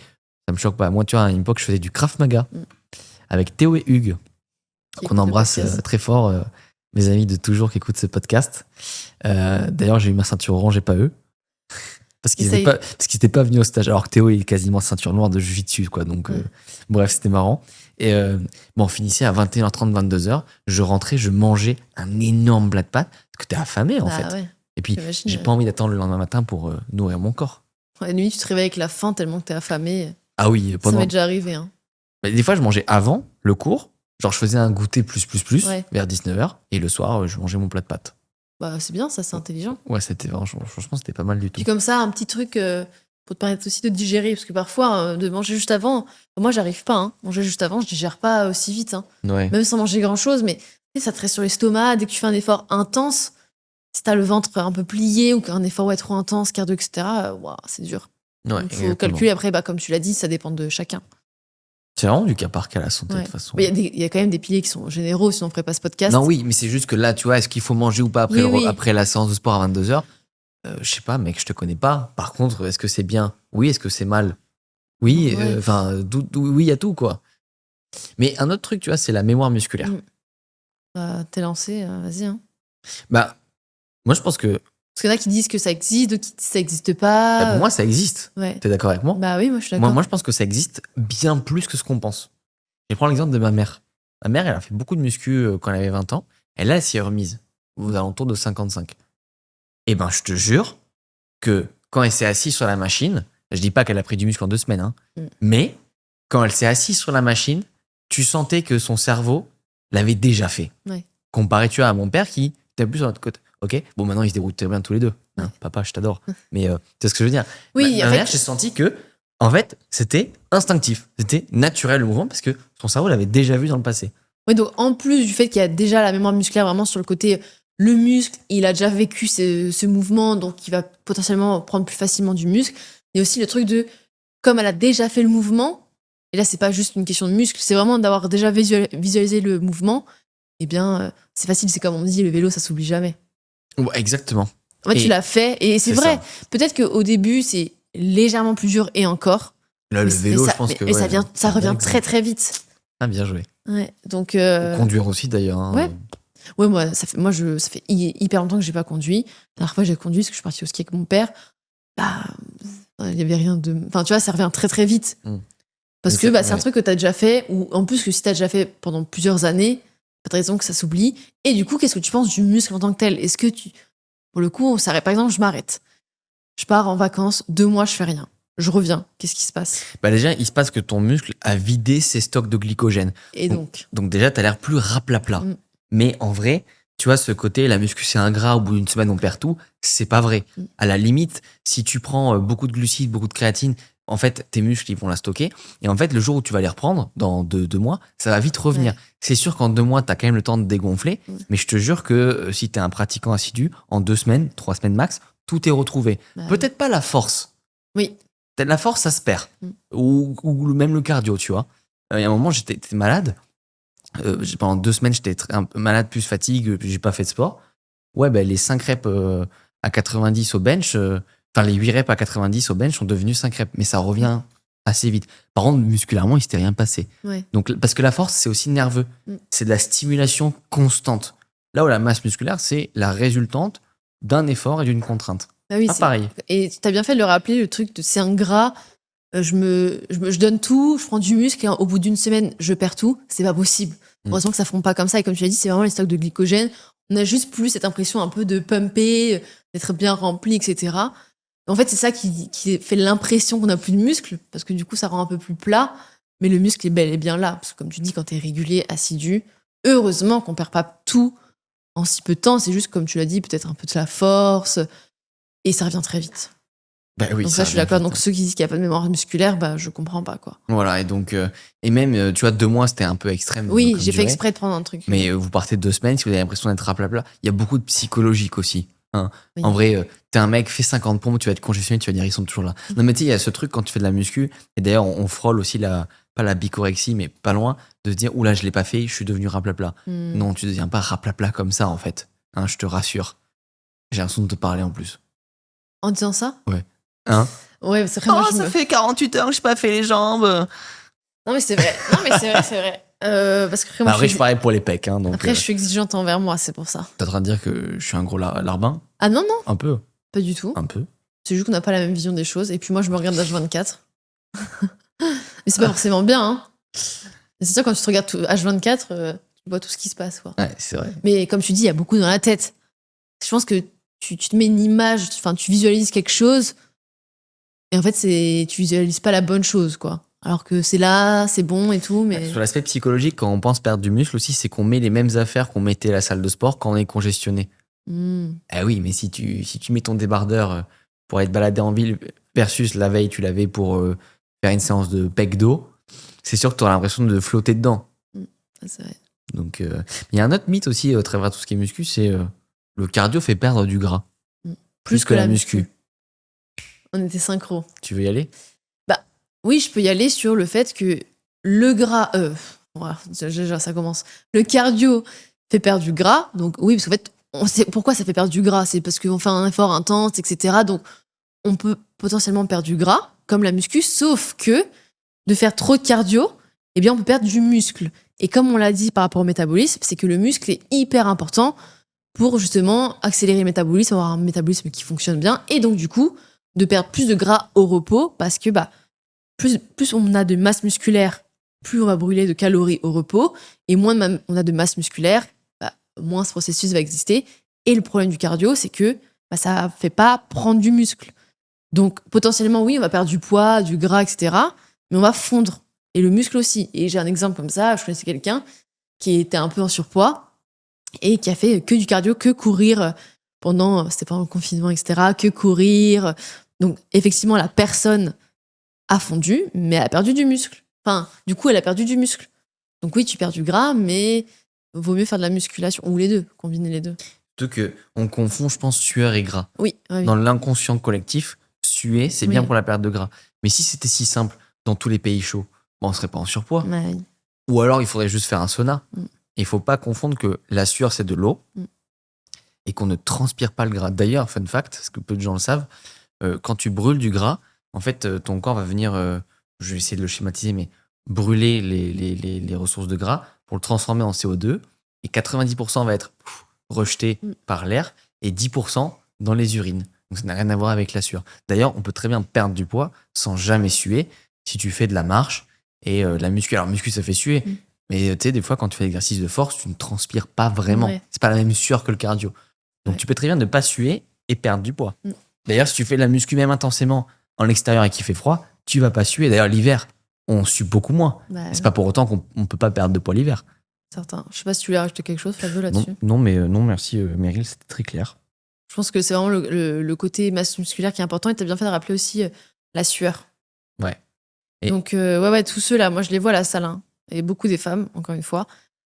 ça me choque pas. Moi, tu vois, à une époque, je faisais du Krav Maga avec Théo et Hugues, qu'on embrasse très fort. Mes amis de toujours qui écoutent ce podcast. D'ailleurs, j'ai eu ma ceinture orange et pas eux. Parce qu'ils n'étaient pas venus au stage. Alors que Théo est quasiment ceinture noire de jiu-jitsu, quoi. Donc, bref, c'était marrant. Et on finissait à 21h30, 22h. Je rentrais, je mangeais un énorme plat de pâtes parce que t'es affamé, en fait. Ouais. Et puis, j'ai pas envie d'attendre le lendemain matin pour nourrir mon corps. La nuit, tu te réveilles avec la faim tellement que t'es affamé. Ah oui, ça m'est déjà arrivé. Hein. Des fois, je mangeais avant le cours. Genre, je faisais un goûter plus vers 19h. Et le soir, je mangeais mon plat de pâtes. Bah, c'est bien, ça, c'est intelligent. Ouais, franchement, c'était pas mal du tout. Puis comme ça, un petit truc pour te permettre aussi de digérer. Parce que parfois, de manger juste avant, moi, j'arrive pas. Hein. Manger juste avant, je digère pas aussi vite. Hein. Ouais. Même sans manger grand-chose. Mais ça te reste sur l'estomac. Dès que tu fais un effort intense, si t'as le ventre un peu plié ou qu'un effort est trop intense, cardio, etc., c'est dur. Ouais, il faut calculer. Après, comme tu l'as dit, ça dépend de chacun. C'est vraiment du cas par cas la santé, de toute façon. Il y a quand même des piliers qui sont généraux, sinon on ne ferait pas ce podcast. Non, oui, mais c'est juste que là, tu vois, est-ce qu'il faut manger ou pas après la séance de sport à 22h Je sais pas, mec, je te connais pas. Par contre, est-ce que c'est bien ? Oui, est-ce que c'est mal ? Oui, oui, il y a tout, quoi. Mais un autre truc, tu vois, c'est la mémoire musculaire. T'es lancé, vas-y. Hein. Moi, je pense que... Parce qu'il y en a qui disent que ça existe, d'autres qui disent que ça n'existe pas. Pour moi, ça existe. Ouais. T'es d'accord avec moi ? Bah oui, moi, je suis d'accord. Moi, je pense que ça existe bien plus que ce qu'on pense. Je vais prendre l'exemple de ma mère. Ma mère, elle a fait beaucoup de muscu quand elle avait 20 ans. Et là, elle s'y est remise aux alentours de 55. Et ben, je te jure que quand elle s'est assise sur la machine, je dis pas qu'elle a pris du muscle en 2 semaines, hein, mais quand elle s'est assise sur la machine, tu sentais que son cerveau l'avait déjà fait. Ouais. Comparé, tu vois, à mon père qui était plus sur notre côté. Ok, bon, maintenant, ils se débrouillent très bien tous les deux. Hein, papa, je t'adore. Mais tu sais ce que je veux dire ? Oui, ma mère, j'ai senti que, en fait, c'était instinctif. C'était naturel le mouvement parce que son cerveau l'avait déjà vu dans le passé. Oui, donc en plus du fait qu'il y a déjà la mémoire musculaire vraiment sur le côté, le muscle, il a déjà vécu ce mouvement, donc il va potentiellement prendre plus facilement du muscle. Il y a aussi le truc de, comme elle a déjà fait le mouvement, et là, c'est pas juste une question de muscle, c'est vraiment d'avoir déjà visualisé le mouvement, eh bien, c'est facile, c'est comme on dit, le vélo, ça s'oublie jamais. Ouais, exactement. En fait, tu l'as fait, et c'est vrai. Ça. Peut-être qu'au début, c'est légèrement plus dur, et encore. Là, le vélo, je pense que... Mais ça revient très, très vite. Ah, bien joué. Ouais, donc... Conduire aussi, d'ailleurs. Hein. Ouais, moi, ça fait hyper longtemps que j'ai pas conduit. La dernière fois, j'ai conduit parce que je suis partie au ski avec mon père. Il y avait rien de... Enfin, tu vois, ça revient très, très vite. Parce que c'est un truc que t'as déjà fait, ou en plus que si t'as déjà fait pendant plusieurs années, pas de raison que ça s'oublie. Et du coup, qu'est-ce que tu penses du muscle en tant que tel ? Est-ce que pour le coup, on s'arrête. Par exemple, je m'arrête. Je pars en vacances, 2 mois, je fais rien. Je reviens. Qu'est-ce qui se passe ? Déjà, il se passe que ton muscle a vidé ses stocks de glycogène. Et donc déjà, t'as l'air plus raplapla. Mais en vrai, tu vois, ce côté, la muscu, c'est ingrat, au bout d'une semaine, on perd tout, c'est pas vrai. À la limite, si tu prends beaucoup de glucides, beaucoup de créatine, en fait, tes muscles, ils vont la stocker. Et en fait, le jour où tu vas les reprendre, dans 2 mois, ça va vite revenir. Ouais. C'est sûr qu'en 2 mois, t'as quand même le temps de dégonfler. Mais je te jure que si t'es un pratiquant assidu, en 2 semaines, 3 semaines max, tout est retrouvé. Peut-être pas la force. Oui. Peut-être la force, ça se perd. Ou même le cardio, tu vois. Il y a un moment, j'étais malade. Pendant 2 semaines, j'étais un peu malade, plus fatigue, puis j'ai pas fait de sport. Ouais, les 5 reps à 90 au bench, enfin les 8 reps à 90 au bench sont devenus 5 reps. Mais ça revient assez vite. Par contre, musculairement, il s'était rien passé. Ouais. Donc, parce que la force, c'est aussi nerveux. C'est de la stimulation constante. Là où la masse musculaire, c'est la résultante d'un effort et d'une contrainte. Bah oui, Pas pareil. Et tu as bien fait de le rappeler, le truc de c'est un gras, je donne tout, je prends du muscle et au bout d'une semaine, je perds tout. C'est pas possible. Heureusement que ça ne fond pas comme ça. Et comme tu l'as dit, c'est vraiment les stocks de glycogène. On a juste plus cette impression un peu de pumper, d'être bien rempli, etc. En fait, c'est ça qui fait l'impression qu'on n'a plus de muscle, parce que du coup, ça rend un peu plus plat. Mais le muscle est bel et bien là. Parce que comme tu dis, quand tu es régulier, assidu, heureusement qu'on perd pas tout en si peu de temps. C'est juste, comme tu l'as dit, peut-être un peu de la force. Et ça revient très vite. Oui, donc ça, je suis d'accord. Donc ceux qui disent qu'il n'y a pas de mémoire musculaire, je comprends pas, quoi. Voilà, et donc, et même, tu vois, 2 mois, c'était un peu extrême. Oui, j'ai fait exprès de prendre un truc. Mais vous partez de 2 semaines, si vous avez l'impression d'être raplapla, il y a beaucoup de psychologique aussi. Hein. Oui. En vrai, t'es un mec, fais 50 pompes, tu vas être congestionné, tu vas dire, ils sont toujours là. Non, mais tu sais, il y a ce truc quand tu fais de la muscu, et d'ailleurs, on frôle aussi pas la bicorexie, mais pas loin, de se dire, oula, je l'ai pas fait, je suis devenu raplapla. Non, tu ne deviens pas raplapla comme ça, en fait. Hein, je te rassure. J'ai l'impression de te parler en plus. En disant ça ? Ouais. Hein ? Ouais, c'est vrai. Ça fait 48 heures que j'ai pas fait les jambes. Non, mais c'est vrai. C'est vrai. Parce que après, je parais pour les pecs. Hein, donc, après, je suis exigeante envers moi, c'est pour ça. T'es en train de dire que je suis un gros larbin ? Ah non, non. Un peu. Pas du tout. Un peu. C'est juste qu'on n'a pas la même vision des choses. Et puis moi, je me regarde H24. Mais c'est pas forcément bien. Hein. C'est sûr, quand tu te regardes H24, tu vois tout ce qui se passe. Quoi. Ouais, c'est vrai. Mais comme tu dis, il y a beaucoup dans la tête. Je pense que tu te mets une image, enfin, tu visualises quelque chose. Et en fait, tu visualises pas la bonne chose, quoi. Alors que c'est là, c'est bon et tout, mais... Sur l'aspect psychologique, quand on pense perdre du muscle aussi, c'est qu'on met les mêmes affaires qu'on mettait à la salle de sport quand on est congestionné. Ah oui, mais si tu mets ton débardeur pour être baladé en ville versus la veille, tu l'avais pour faire une séance de pec d'eau, c'est sûr que tu auras l'impression de flotter dedans. C'est vrai. Donc, il y a un autre mythe aussi au travers de tout ce qui est muscu, c'est le cardio fait perdre du gras. Plus que la muscu. On était synchro. Tu veux y aller ? Oui, je peux y aller sur le fait que le gras... déjà, ça commence. Le cardio fait perdre du gras. Donc oui, parce qu'en fait, on sait pourquoi ça fait perdre du gras. C'est parce qu'on fait un effort intense, etc. Donc, on peut potentiellement perdre du gras, comme la muscu, sauf que de faire trop de cardio, eh bien, on peut perdre du muscle. Et comme on l'a dit par rapport au métabolisme, c'est que le muscle est hyper important pour justement accélérer le métabolisme, avoir un métabolisme qui fonctionne bien. Et donc, du coup, de perdre plus de gras au repos parce que plus on a de masse musculaire, plus on va brûler de calories au repos, et moins on a de masse musculaire, moins ce processus va exister. Et le problème du cardio, c'est que ça ne fait pas prendre du muscle. Donc potentiellement, oui, on va perdre du poids, du gras, etc. Mais on va fondre. Et le muscle aussi. Et j'ai un exemple comme ça, je connaissais quelqu'un qui était un peu en surpoids et qui a fait que du cardio, que courir c'était pendant le confinement, etc., que courir. Donc effectivement, la personne a fondu, mais elle a perdu du muscle. Enfin, du coup, elle a perdu du muscle. Donc oui, tu perds du gras, mais vaut mieux faire de la musculation, ou les deux, combiner les deux. Surtout qu'on confond, je pense, sueur et gras. Oui. Dans l'inconscient collectif, suer, c'est bien pour la perte de gras. Mais si c'était si simple dans tous les pays chauds, on serait pas en surpoids. Ouais. Ou alors, il faudrait juste faire un sauna. Il faut pas confondre que la sueur, c'est de l'eau et qu'on ne transpire pas le gras. D'ailleurs, fun fact, parce que peu de gens le savent, quand tu brûles du gras, en fait, ton corps va venir, je vais essayer de le schématiser, mais brûler les ressources de gras pour le transformer en CO2. Et 90% va être rejeté par l'air et 10% dans les urines. Donc ça n'a rien à voir avec la sueur. D'ailleurs, on peut très bien perdre du poids sans jamais suer si tu fais de la marche et la muscu. Alors, muscu, ça fait suer. Mais tu sais, des fois, quand tu fais l'exercice de force, tu ne transpires pas vraiment. Ouais. C'est pas la même sueur que le cardio. Donc, tu peux très bien ne pas suer et perdre du poids. D'ailleurs, si tu fais de la muscu même intensément en extérieur et qu'il fait froid, tu vas pas suer. D'ailleurs, l'hiver, on sue beaucoup moins. C'est pas pour autant qu'on peut pas perdre de poids l'hiver. Certain. Je sais pas si tu voulais rajouter quelque chose, Flavio, là-dessus. Non, merci Meryl, c'était très clair. Je pense que c'est vraiment le côté masse musculaire qui est important. Et tu as bien fait de rappeler aussi la sueur. Ouais. Donc, tous ceux-là, moi, je les vois à la salle. Hein. Et beaucoup des femmes, encore une fois.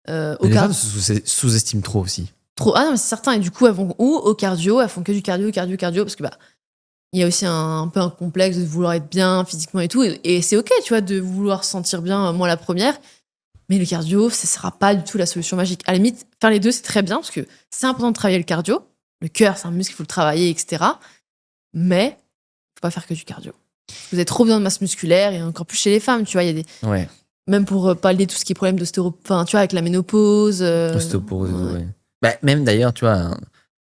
Les femmes sous-estiment trop aussi. Trop. Ah non, mais c'est certain. Et du coup, elles vont au cardio. Elles font que du cardio. Parce que, il y a aussi un peu un complexe de vouloir être bien physiquement et tout. Et c'est OK, tu vois, de vouloir se sentir bien, moi, la première. Mais le cardio, ça sera pas du tout la solution magique. À la limite, faire les deux, c'est très bien parce que c'est important de travailler le cardio. Le cœur, c'est un muscle, il faut le travailler, etc. Mais faut pas faire que du cardio. Vous avez trop besoin de masse musculaire et encore plus chez les femmes, tu vois. Il y a des Ouais. même pour pallier tout ce qui est problème enfin, tu vois, avec la ménopause. Ostéoporose, ouais. ouais. Bah, même d'ailleurs, tu vois,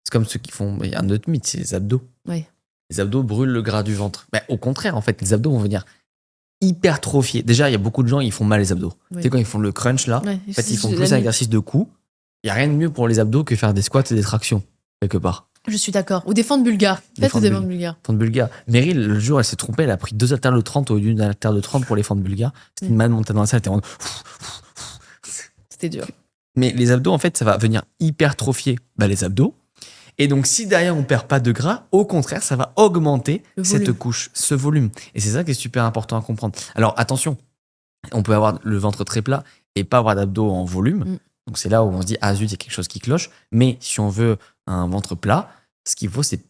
c'est comme ceux qui font. Il y a un autre mythe, c'est les abdos. Ouais. Les abdos brûlent le gras du ventre. Bah, au contraire, en fait, les abdos vont venir hypertrophier. Déjà, il y a beaucoup de gens, ils font mal les abdos. Oui. Tu sais, quand ils font le crunch, là, Ouais, en fait, ils font c'est plus un exercice de cou. Il n'y a rien de mieux pour les abdos que faire des squats et des tractions, quelque part. Je suis d'accord. Ou des fentes bulgares. Faites des fentes bulgares. Fentes bulgares. Meryl, le jour, elle s'est trompée, elle a pris 2 haltères de 30 au lieu d'une haltère de 30 pour les fentes bulgares. C'était une man montée dans la salle, elle était en... C'était dur. Mais les abdos, en fait, ça va venir hypertrophier les abdos. Et donc, si derrière, on perd pas de gras, au contraire, ça va augmenter cette couche, ce volume. Et c'est ça qui est super important à comprendre. Alors, attention, on peut avoir le ventre très plat et pas avoir d'abdos en volume. Donc, c'est là où on se dit, ah zut, il y a quelque chose qui cloche. Mais si on veut un ventre plat, ce qu'il faut, c'est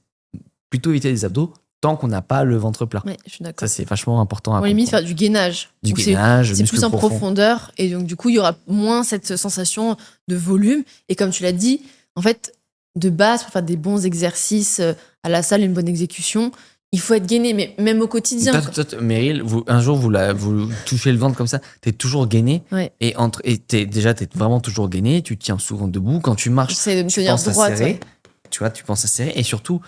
plutôt éviter les abdos tant qu'on n'a pas le ventre plat. Ouais, je suis d'accord. Ça, c'est vachement important à comprendre. On limite faire du gainage. Du gainage, c'est plus en profondeur. Et donc, du coup, il y aura moins cette sensation de volume. Et comme tu l'as dit, en fait, de base, pour faire des bons exercices à la salle, une bonne exécution, il faut être gainé, mais même au quotidien. Meryl, un jour, vous touchez le ventre comme ça, t'es toujours gainé. Ouais. Et t'es vraiment toujours gainé, tu tiens souvent debout. Quand tu marches, j'essaie de me tenir droite. Ouais. Tu vois, tu penses à serrer. Et surtout,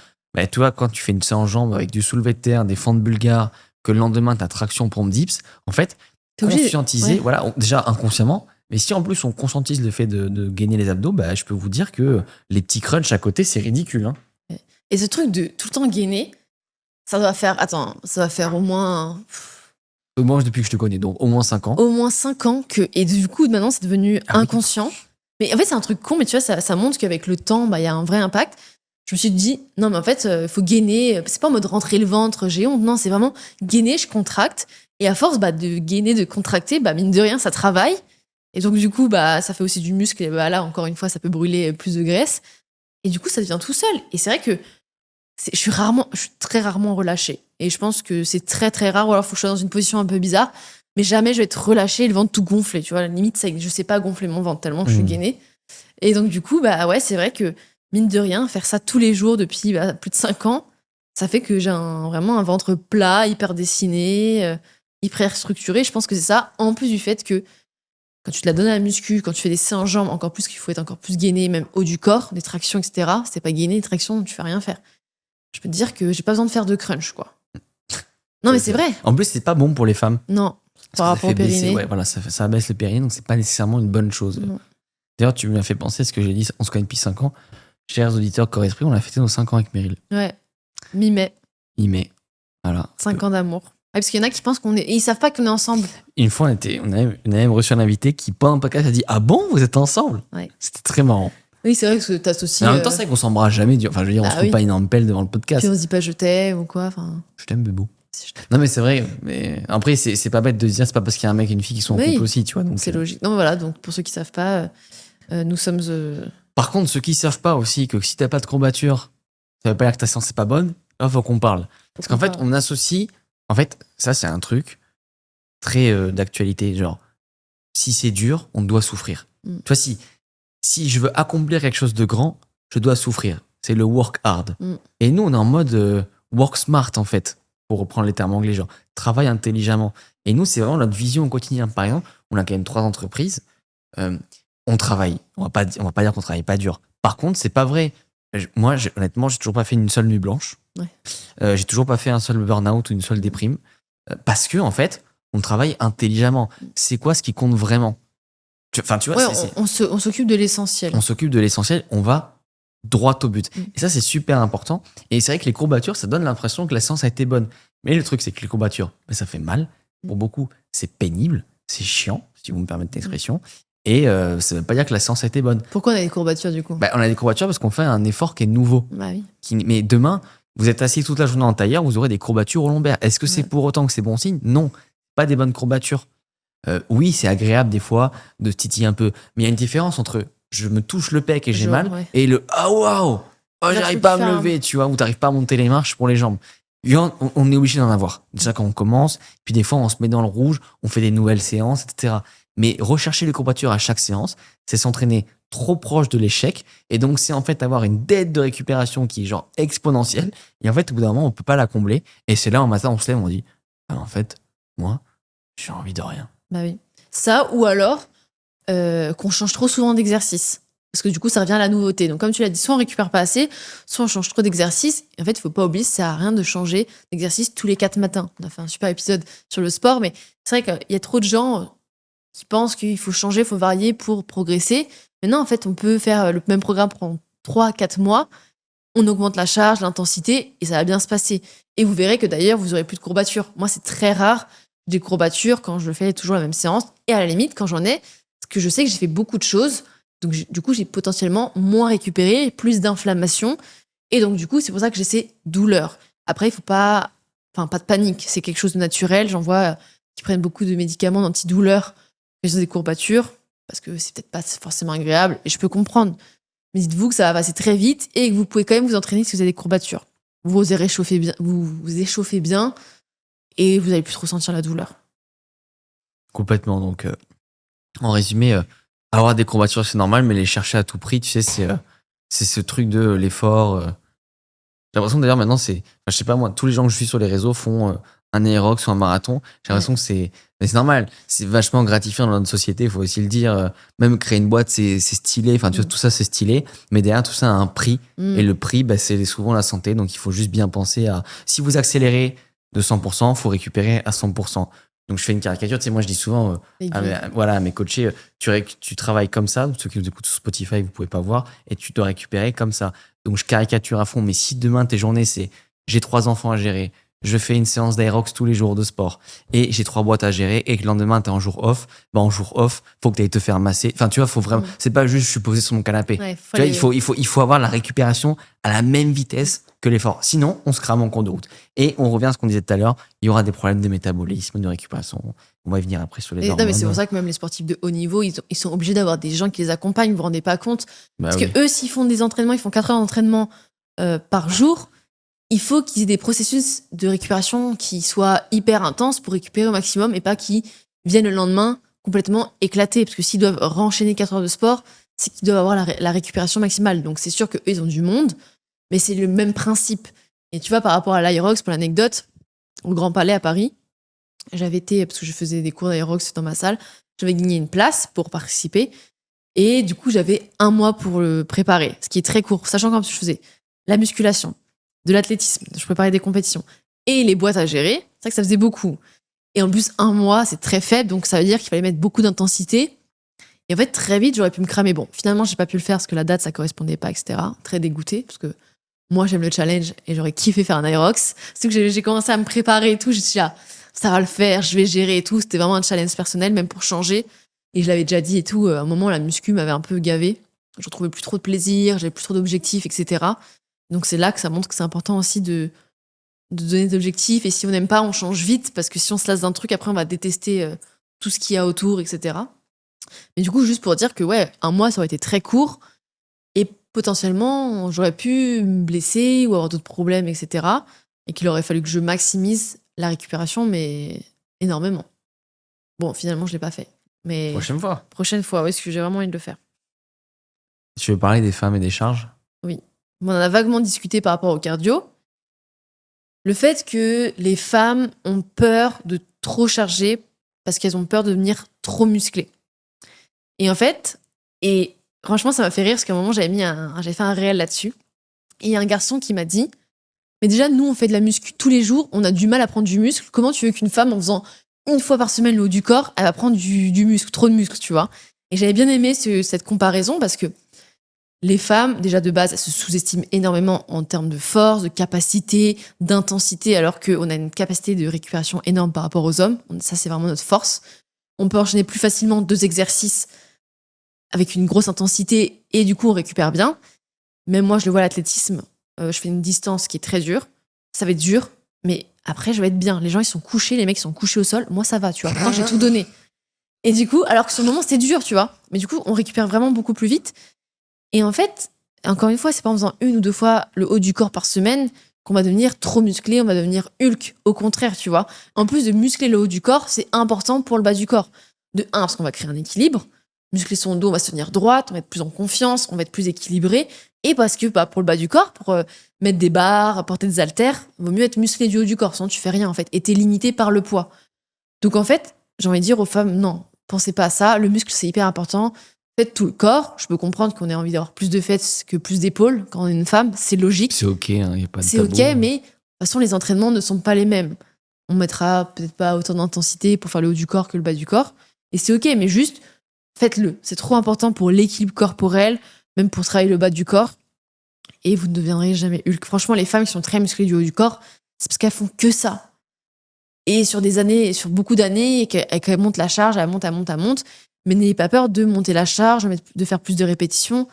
tu vois, quand tu fais une séance en jambes avec du soulevé de terre, des fentes bulgares, que le lendemain, t'as traction pompe dips, en fait, conscientiser, voilà, déjà inconsciemment. Mais si en plus on conscientise le fait de gainer les abdos, je peux vous dire que les petits crunchs à côté, c'est ridicule. Hein. Et ce truc de tout le temps gainer, ça va faire au moins... Au moins depuis que je te connais, donc au moins 5 ans. Au moins 5 ans. Et du coup, maintenant, c'est devenu inconscient. Mais en fait, c'est un truc con, mais tu vois, ça montre qu'avec le temps, il y a un vrai impact. Je me suis dit, non, mais en fait, il faut gainer. C'est pas en mode rentrer le ventre, j'ai honte. Non, c'est vraiment gainer, je contracte. Et à force de gainer, de contracter, mine de rien, ça travaille. Et donc, du coup, ça fait aussi du muscle. Et là, encore une fois, ça peut brûler plus de graisse. Et du coup, ça devient tout seul. Et c'est vrai que je suis très rarement relâchée. Et je pense que c'est très, très rare. Ou alors, il faut que je sois dans une position un peu bizarre. Mais jamais je vais être relâchée et le ventre tout gonflé. Tu vois, à la limite, je sais pas gonfler mon ventre tellement je suis gainée. Et donc, du coup, c'est vrai que, mine de rien, faire ça tous les jours depuis plus de 5 ans, ça fait que j'ai vraiment un ventre plat, hyper dessiné, hyper structuré. Je pense que c'est ça, en plus du fait que quand tu te la donnes à la muscu, quand tu fais des séances jambes, encore plus qu'il faut être encore plus gainé, même haut du corps, des tractions, etc. Si t'es pas gainé, des tractions, tu fais rien faire. Je peux te dire que j'ai pas besoin de faire de crunch, quoi. Non, mais c'est vrai. En plus, c'est pas bon pour les femmes. Non, par rapport au périnée. Ça abaisse le périnée, donc c'est pas nécessairement une bonne chose. Non. D'ailleurs, tu m'as fait penser à ce que j'ai dit, on se connaît depuis 5 ans. Chers auditeurs Corps Esprit, on a fêté nos 5 ans avec Meryl. Ouais, mi-mai. Mi-mai, voilà. 5 ans d'amour. Parce qu'il y en a qui pensent ils savent pas qu'on est ensemble. Une fois, on a même reçu un invité qui, pendant le podcast, a dit « Ah bon, vous êtes ensemble ?» Ouais. C'était très marrant. Oui, c'est vrai que t'associes... Mais en même temps, c'est vrai qu'on s'embrasse jamais. Enfin, je veux dire, on se trouve pas une énorme pelle devant le podcast. Puis on se dit pas « je t'aime » ou quoi. Je t'aime, bébou. Non, mais c'est vrai. Mais après, c'est pas bête de se dire, c'est pas parce qu'il y a un mec et une fille qui sont en couple aussi, tu vois. C'est logique. Non, voilà, donc pour ceux qui savent pas, nous sommes... Par contre, ceux qui savent pas aussi que si t'as pas de courbature, ça veut pas dire que ta séance est pas bonne, là, faut qu'on parle. Parce qu'en fait, on associe... En fait, ça, c'est un truc très d'actualité. Genre, si c'est dur, on doit souffrir. Tu vois, si je veux accomplir quelque chose de grand, je dois souffrir. C'est le work hard. Et nous, on est en mode work smart, en fait, pour reprendre les termes anglais, genre travaille intelligemment. Et nous, c'est vraiment notre vision au quotidien. Par exemple, on a quand même 3 entreprises. On travaille. On va pas dire qu'on travaille pas dur. Par contre, c'est pas vrai. Moi, honnêtement, j'ai toujours pas fait une seule nuit blanche. Ouais. J'ai toujours pas fait un seul burn-out ou une seule déprime. Parce que, en fait, on travaille intelligemment. C'est quoi ce qui compte vraiment? Enfin, tu vois, on s'occupe de l'essentiel. On s'occupe de l'essentiel, on va droit au but. Et ça, c'est super important. Et c'est vrai que les courbatures, ça donne l'impression que la séance a été bonne. Mais le truc, c'est que les courbatures, ça fait mal. Pour beaucoup, c'est pénible, c'est chiant, si vous me permettez l'expression. Et ça ne veut pas dire que la séance a été bonne. Pourquoi on a des courbatures, du coup? On a des courbatures parce qu'on fait un effort qui est nouveau. Oui. Mais demain, vous êtes assis toute la journée en tailleur, vous aurez des courbatures au lombaire. Est-ce que c'est pour autant que c'est bon signe? Non, pas des bonnes courbatures. Oui, c'est agréable des fois de titiller un peu. Mais il y a une différence entre je me touche le pec et j'ai mal et le ah waouh, j'arrive pas à me lever, tu vois, ou t'arrives pas à monter les marches pour les jambes. On est obligé d'en avoir. Déjà quand on commence, puis des fois on se met dans le rouge, on fait des nouvelles séances, etc. Mais rechercher les courbatures à chaque séance, c'est s'entraîner trop proche de l'échec. Et donc, c'est en fait avoir une dette de récupération qui est genre exponentielle. Et en fait, au bout d'un moment, on peut pas la combler. Et c'est là, un matin, on se lève, on dit, ah, en fait, moi, j'ai envie de rien. Bah oui. Ça, ou alors qu'on change trop souvent d'exercice. Parce que du coup, ça revient à la nouveauté. Donc, comme tu l'as dit, soit on récupère pas assez, soit on change trop d'exercice. Et en fait, il faut pas oublier, ça sert à rien de changer d'exercice tous les 4 matins. On a fait un super épisode sur le sport, mais c'est vrai qu'il y a trop de gens qui pensent qu'il faut changer, il faut varier pour progresser. Mais non, en fait, on peut faire le même programme pendant 3-4 mois. On augmente la charge, l'intensité, et ça va bien se passer. Et vous verrez que d'ailleurs, vous aurez plus de courbatures. Moi, c'est très rare des courbatures quand je fais toujours la même séance. Et à la limite, quand j'en ai, parce que je sais que j'ai fait beaucoup de choses, donc du coup, j'ai potentiellement moins récupéré, plus d'inflammation. Et donc, du coup, c'est pour ça que j'ai ces douleurs. Après, il faut pas... Enfin, pas de panique. C'est quelque chose de naturel. J'en vois qui prennent beaucoup de médicaments d'antidouleurs quand ils ont des courbatures, parce que c'est peut-être pas forcément agréable. Et je peux comprendre. Mais dites-vous que ça va passer très vite et que vous pouvez quand même vous entraîner si vous avez des courbatures. Vous vous réchauffez bien, vous échauffez bien et vous allez plus ressentir la douleur. Complètement. Donc, en résumé, avoir des courbatures, c'est normal, mais les chercher à tout prix, tu sais, c'est ce truc de l'effort. J'ai l'impression d'ailleurs maintenant, je sais pas moi, tous les gens que je suis sur les réseaux font un aérox ou un marathon. J'ai l'impression que mais c'est normal. C'est vachement gratifiant dans notre société, il faut aussi le dire. Même créer une boîte, c'est stylé. Enfin, tu vois, tout ça, c'est stylé. Mais derrière, tout ça a un prix. Et le prix, bah, c'est souvent la santé. Donc, il faut juste bien penser à, si vous accélérez de 100%, il faut récupérer à 100%. Donc, je fais une caricature. Tu sais, moi, je dis souvent à mes coachés, tu travailles comme ça. Ceux qui nous écoutent sur Spotify, vous pouvez pas voir. Et tu dois récupérer comme ça. Donc, je caricature à fond. Mais si demain, tes journées, c'est j'ai 3 enfants à gérer, je fais une séance d'aérox tous les jours de sport et j'ai 3 boîtes à gérer et que le lendemain, t'es en jour off, bah, en jour off, faut que t'ailles te faire masser. Enfin, tu vois, faut vraiment, c'est pas juste je suis posé sur mon canapé. Ouais, Tu vois, il faut avoir la récupération à la même vitesse que l'effort. Sinon, on se crame en cours de route. Et on revient à ce qu'on disait tout à l'heure, il y aura des problèmes de métabolisme, de récupération. On va y venir après sur les hormones. Non, mais c'est pour ça que même les sportifs de haut niveau, ils sont obligés d'avoir des gens qui les accompagnent, vous vous rendez pas compte. Bah Parce oui. que eux, s'ils font des entraînements, ils font 4 heures d'entraînement par jour, il faut qu'ils aient des processus de récupération qui soient hyper intenses pour récupérer au maximum et pas qu'ils viennent le lendemain complètement éclatés. Parce que s'ils doivent renchaîner 4 heures de sport, c'est qu'ils doivent avoir la récupération maximale. Donc c'est sûr qu'eux, ils ont du monde, mais c'est le même principe. Et tu vois, par rapport à l'Aerox, pour l'anecdote, au Grand Palais à Paris, j'avais été, parce que je faisais des cours d'Aerox dans ma salle, j'avais gagné une place pour participer. Et du coup, j'avais 1 mois pour le préparer, ce qui est très court, sachant qu'en plus, je faisais la musculation, de l'athlétisme, je préparais des compétitions et les boîtes à gérer. C'est vrai que ça faisait beaucoup. Et en plus, 1 mois, c'est très faible, donc ça veut dire qu'il fallait mettre beaucoup d'intensité. Et en fait, très vite, j'aurais pu me cramer. Bon, finalement, j'ai pas pu le faire parce que la date, ça correspondait pas, etc. Très dégoûtée, parce que moi, j'aime le challenge et j'aurais kiffé faire un Aerox. C'est que j'ai commencé à me préparer et tout. Je me suis dit, ah, ça va le faire, je vais gérer et tout. C'était vraiment un challenge personnel, même pour changer. Et je l'avais déjà dit et tout. À un moment, la muscu m'avait un peu gavé. Je retrouvais plus trop de plaisir, j'avais plus trop d'objectifs, etc. Donc c'est là que ça montre que c'est important aussi de donner des objectifs. Et si on n'aime pas, on change vite. Parce que si on se lasse d'un truc, après, on va détester tout ce qu'il y a autour, etc. Mais du coup, juste pour dire que, ouais, 1 mois, ça aurait été très court. Et potentiellement, j'aurais pu me blesser ou avoir d'autres problèmes, etc. Et qu'il aurait fallu que je maximise la récupération, mais énormément. Bon, finalement, je ne l'ai pas fait. Mais Prochaine fois. prochaine fois, oui, parce que j'ai vraiment envie de le faire. Tu veux parler des femmes et des charges? On en a vaguement discuté par rapport au cardio. Le fait que les femmes ont peur de trop charger parce qu'elles ont peur de devenir trop musclées. Et en fait, et franchement, ça m'a fait rire parce qu'à un moment, j'avais fait un réel là-dessus. Et il y a un garçon qui m'a dit, mais déjà, nous, on fait de la muscu tous les jours, on a du mal à prendre du muscle. Comment tu veux qu'une femme, en faisant 1 fois par semaine le haut du corps, elle va prendre du muscle, trop de muscle, tu vois? Et j'avais bien aimé cette comparaison parce que les femmes, déjà de base, elles se sous-estiment énormément en termes de force, de capacité, d'intensité, alors qu'on a une capacité de récupération énorme par rapport aux hommes. Ça, c'est vraiment notre force. On peut enchaîner plus facilement 2 exercices avec une grosse intensité et du coup, on récupère bien. Même moi, je le vois à l'athlétisme, je fais une distance qui est très dure. Ça va être dur, mais après, je vais être bien. Les gens, ils sont couchés, les mecs, ils sont couchés au sol. Moi, ça va, tu vois. Moi, j'ai tout donné. Et du coup, alors que sur le moment, c'était dur, tu vois. Mais du coup, on récupère vraiment beaucoup plus vite. Et en fait, encore une fois, c'est pas en faisant 1 ou 2 fois le haut du corps par semaine qu'on va devenir trop musclé, on va devenir Hulk. Au contraire, tu vois. En plus de muscler le haut du corps, c'est important pour le bas du corps. Parce qu'on va créer un équilibre. Muscler son dos, on va se tenir droite, on va être plus en confiance, on va être plus équilibré. Et parce que pour le bas du corps, pour mettre des barres, porter des haltères, il vaut mieux être musclé du haut du corps, sinon tu fais rien en fait. Et t'es limité par le poids. Donc en fait, j'ai envie de dire aux femmes, non, pensez pas à ça. Le muscle, c'est hyper important. Faites tout le corps. Je peux comprendre qu'on ait envie d'avoir plus de fesses que plus d'épaules quand on est une femme. C'est logique. C'est ok, y a pas de C'est tabou. ok, mais de toute façon, les entraînements ne sont pas les mêmes. On mettra peut-être pas autant d'intensité pour faire le haut du corps que le bas du corps. Et c'est ok, mais juste faites-le. C'est trop important pour l'équilibre corporel, même pour travailler le bas du corps. Et vous ne deviendrez jamais Hulk. Franchement, les femmes qui sont très musclées du haut du corps, c'est parce qu'elles font que ça. Et sur des années, sur beaucoup d'années, et qu'elles montent la charge, elles montent. Mais n'ayez pas peur de monter la charge, de faire plus de répétitions.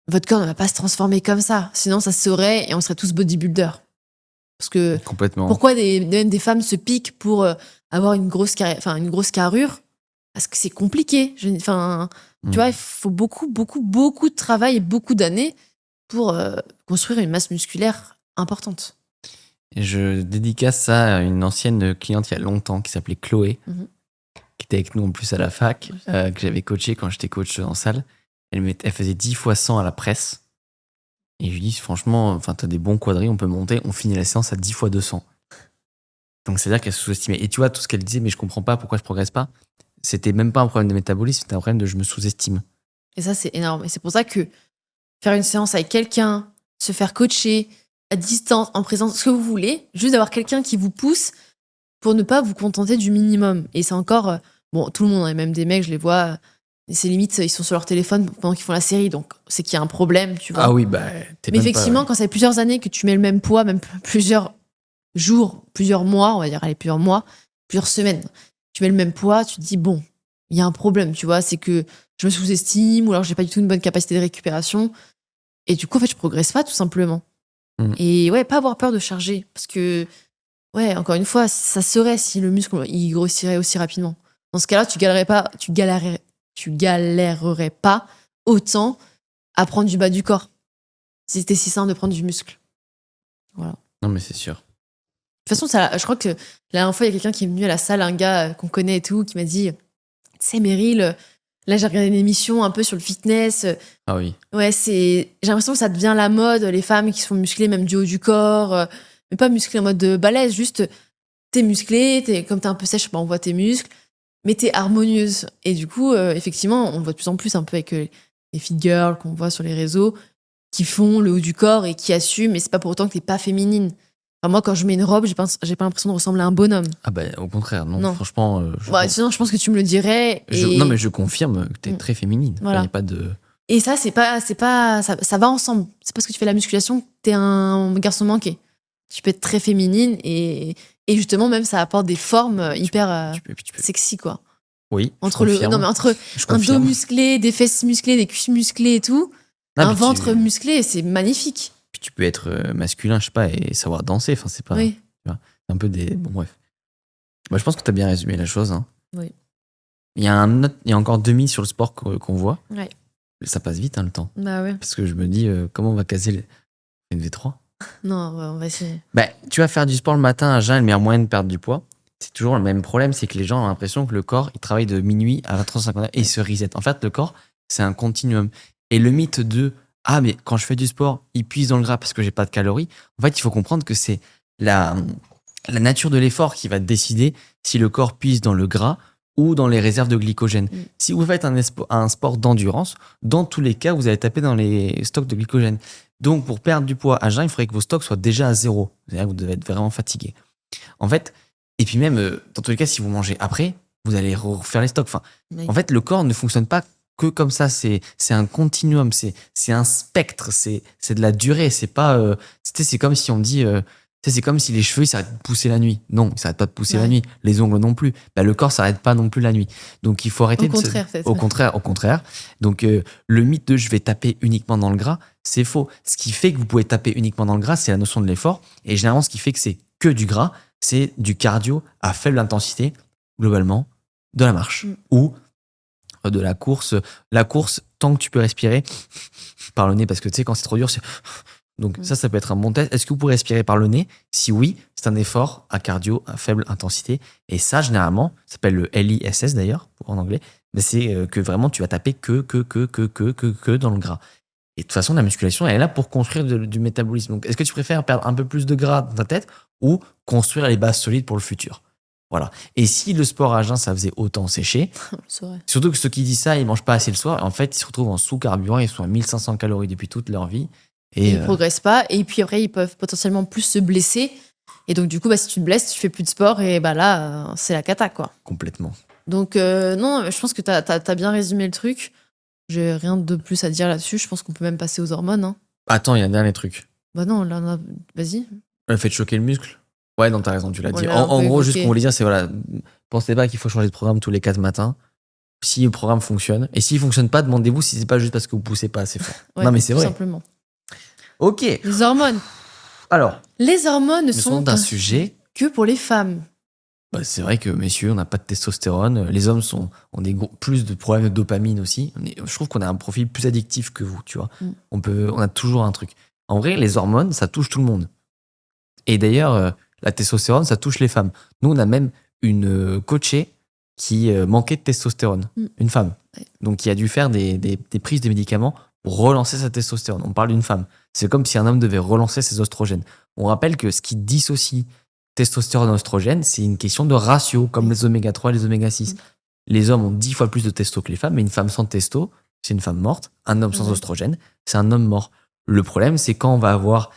Votre corps ne va pas se transformer comme ça. Sinon, ça se saurait et on serait tous bodybuilders. Parce que Complètement. pourquoi des femmes se piquent pour avoir une grosse carrure? Parce que c'est compliqué. Tu vois, il faut beaucoup de travail et beaucoup d'années pour construire une masse musculaire importante. Et je dédicace ça à une ancienne cliente il y a longtemps qui s'appelait Chloé, qui était avec nous en plus à la fac, que j'avais coaché quand j'étais coach en salle. Elle faisait 10 fois 100 à la presse. Et je lui dis, franchement, t'as des bons quadris, on peut monter. On finit la séance à 10 fois 200. Donc c'est-à-dire qu'elle se sous-estimait. Et tu vois, tout ce qu'elle disait, mais je comprends pas pourquoi je progresse pas. C'était même pas un problème de métabolisme, c'était un problème de je me sous-estime. Et ça, c'est énorme. Et c'est pour ça que faire une séance avec quelqu'un, se faire coacher à distance, en présence, ce que vous voulez, juste d'avoir quelqu'un qui vous pousse pour ne pas vous contenter du minimum. Et c'est encore... bon, tout le monde, et même des mecs, je les vois... Et c'est limite, ils sont sur leur téléphone pendant qu'ils font la série, donc c'est qu'il y a un problème, tu vois. Ah oui, mais effectivement, quand ça fait plusieurs années que tu mets le même poids, même plusieurs jours, plusieurs mois, on va dire, plusieurs mois, plusieurs semaines, tu mets le même poids, tu te dis, bon, il y a un problème, tu vois, c'est que je me sous-estime, ou alors j'ai pas du tout une bonne capacité de récupération, et du coup, en fait, je progresse pas, tout simplement. Et ouais, pas avoir peur de charger, parce que, ouais, encore une fois, ça serait si le muscle, il grossirait aussi rapidement. Dans ce cas-là, tu galérerais pas autant à prendre du bas du corps. Si c'était si simple de prendre du muscle. Voilà. Non, mais c'est sûr. De toute façon, je crois que la dernière fois, il y a quelqu'un qui est venu à la salle, un gars qu'on connaît et tout, qui m'a dit, tu sais, Meryl, là, j'ai regardé une émission un peu sur le fitness. Ah oui. Ouais, j'ai l'impression que ça devient la mode, les femmes qui se font muscler même du haut du corps, mais pas muscler en mode de balèze, juste t'es musclé, comme t'es un peu sèche, on voit tes muscles, mais t'es harmonieuse. Et du coup, effectivement, on le voit de plus en plus un peu avec les fit girls qu'on voit sur les réseaux, qui font le haut du corps et qui assument, mais c'est pas pour autant que t'es pas féminine. Enfin, moi, quand je mets une robe, j'ai pas l'impression de ressembler à un bonhomme. Ah au contraire, non. Franchement... sinon, je pense que tu me le dirais. Non, mais je confirme que t'es très féminine. Voilà. Y a pas de... Et ça, ça va ensemble. C'est parce que tu fais la musculation que t'es un garçon manqué. Tu peux être très féminine et justement, même, ça apporte des formes hyper sexy, quoi. Oui. Entre un dos musclé, des fesses musclées, des cuisses musclées et tout, un ventre musclé, c'est magnifique. Puis tu peux être masculin, je sais pas, et savoir danser. Enfin, c'est pas. Oui. Tu vois, un peu des. Bon, bref. Moi, je pense que t'as bien résumé la chose. Hein. Oui. Il y a encore 2 mythes sur le sport qu'on voit. Ouais. Ça passe vite, le temps. Bah ouais. Parce que je me dis, comment on va caser une V3 ? Non, on va essayer. Tu vas faire du sport le matin à jeun, le meilleur moyen de perdre du poids. C'est toujours le même problème, c'est que les gens ont l'impression que le corps, il travaille de minuit à 23h59 et il se reset. En fait, le corps, c'est un continuum. Et le mythe de « Ah, mais quand je fais du sport, il puise dans le gras parce que j'ai pas de calories », en fait, il faut comprendre que c'est la nature de l'effort qui va décider si le corps puise dans le gras ou dans les réserves de glycogène. Si vous faites un sport d'endurance, dans tous les cas, vous allez taper dans les stocks de glycogène. Donc, pour perdre du poids à jeun, il faudrait que vos stocks soient déjà à 0. C'est-à-dire que vous devez être vraiment fatigué. En fait, et puis même, dans tous les cas, si vous mangez après, vous allez refaire les stocks. En fait, le corps ne fonctionne pas que comme ça. C'est un continuum, c'est un spectre, c'est de la durée. C'est pas, c'est comme si on dit, c'est comme si les cheveux ils s'arrêtent de pousser la nuit. Non, ils s'arrêtent pas de pousser la nuit. Les ongles non plus. Le corps s'arrête pas non plus la nuit. Donc il faut arrêter. Au contraire. Donc le mythe de je vais taper uniquement dans le gras, c'est faux. Ce qui fait que vous pouvez taper uniquement dans le gras, c'est la notion de l'effort. Et généralement, ce qui fait que c'est que du gras, c'est du cardio à faible intensité, globalement, de la marche ou de la course. La course, tant que tu peux respirer par le nez, parce que tu sais, quand c'est trop dur, c'est Donc ça peut être un bon test. Est-ce que vous pouvez respirer par le nez? Si oui, c'est un effort à cardio à faible intensité. Et ça, généralement, ça s'appelle le LISS d'ailleurs, en anglais. Mais c'est que vraiment, tu vas taper que dans le gras. Et de toute façon, la musculation, elle est là pour construire du métabolisme. Donc, est-ce que tu préfères perdre un peu plus de gras dans ta tête ou construire les bases solides pour le futur? Voilà. Et si le sport à jeun, ça faisait autant sécher, C'est vrai. surtout que ceux qui disent ça, ils mangent pas assez le soir. En fait, ils se retrouvent en sous-carburant, ils sont à 1500 calories depuis toute leur vie. Et ils progressent pas. Et puis après, ils peuvent potentiellement plus se blesser. Et donc, du coup, si tu te blesses, tu fais plus de sport. Et là, c'est la cata, quoi. Complètement. Donc, non, je pense que t'as bien résumé le truc. J'ai rien de plus à dire là-dessus. Je pense qu'on peut même passer aux hormones. Hein. Attends, il y a un dernier truc. Bah non, là, vas-y. Le fait de choquer le muscle. Ouais, non, t'as raison, tu l'as dit. Voilà, En gros, juste ce qu'on voulait dire, c'est voilà, pensez pas qu'il faut changer de programme tous les 4 matins. Si le programme fonctionne. Et s'il fonctionne pas, demandez-vous si c'est pas juste parce que vous poussez pas assez fort. Ouais, non, mais c'est tout vrai. Simplement. Ok. Les hormones. Alors, les hormones ne sont d'un sujet que pour les femmes. Bah, c'est vrai que, messieurs, on n'a pas de testostérone. Les hommes ont plus de problèmes de dopamine aussi. Je trouve qu'on a un profil plus addictif que vous, tu vois. On a toujours un truc. En vrai, les hormones, ça touche tout le monde. Et d'ailleurs, la testostérone, ça touche les femmes. Nous, on a même une coachée qui manquait de testostérone. Une femme. Ouais. Donc, qui a dû faire des prises de médicaments pour relancer sa testostérone. On parle d'une femme. C'est comme si un homme devait relancer ses oestrogènes. On rappelle que ce qui dissocie testostérone et oestrogène, c'est une question de ratio, comme les oméga 3 et les oméga 6. Les hommes ont 10 fois plus de testo que les femmes, mais une femme sans testo, c'est une femme morte. Un homme sans oestrogène, c'est un homme mort. Le problème, c'est quand on va avoir,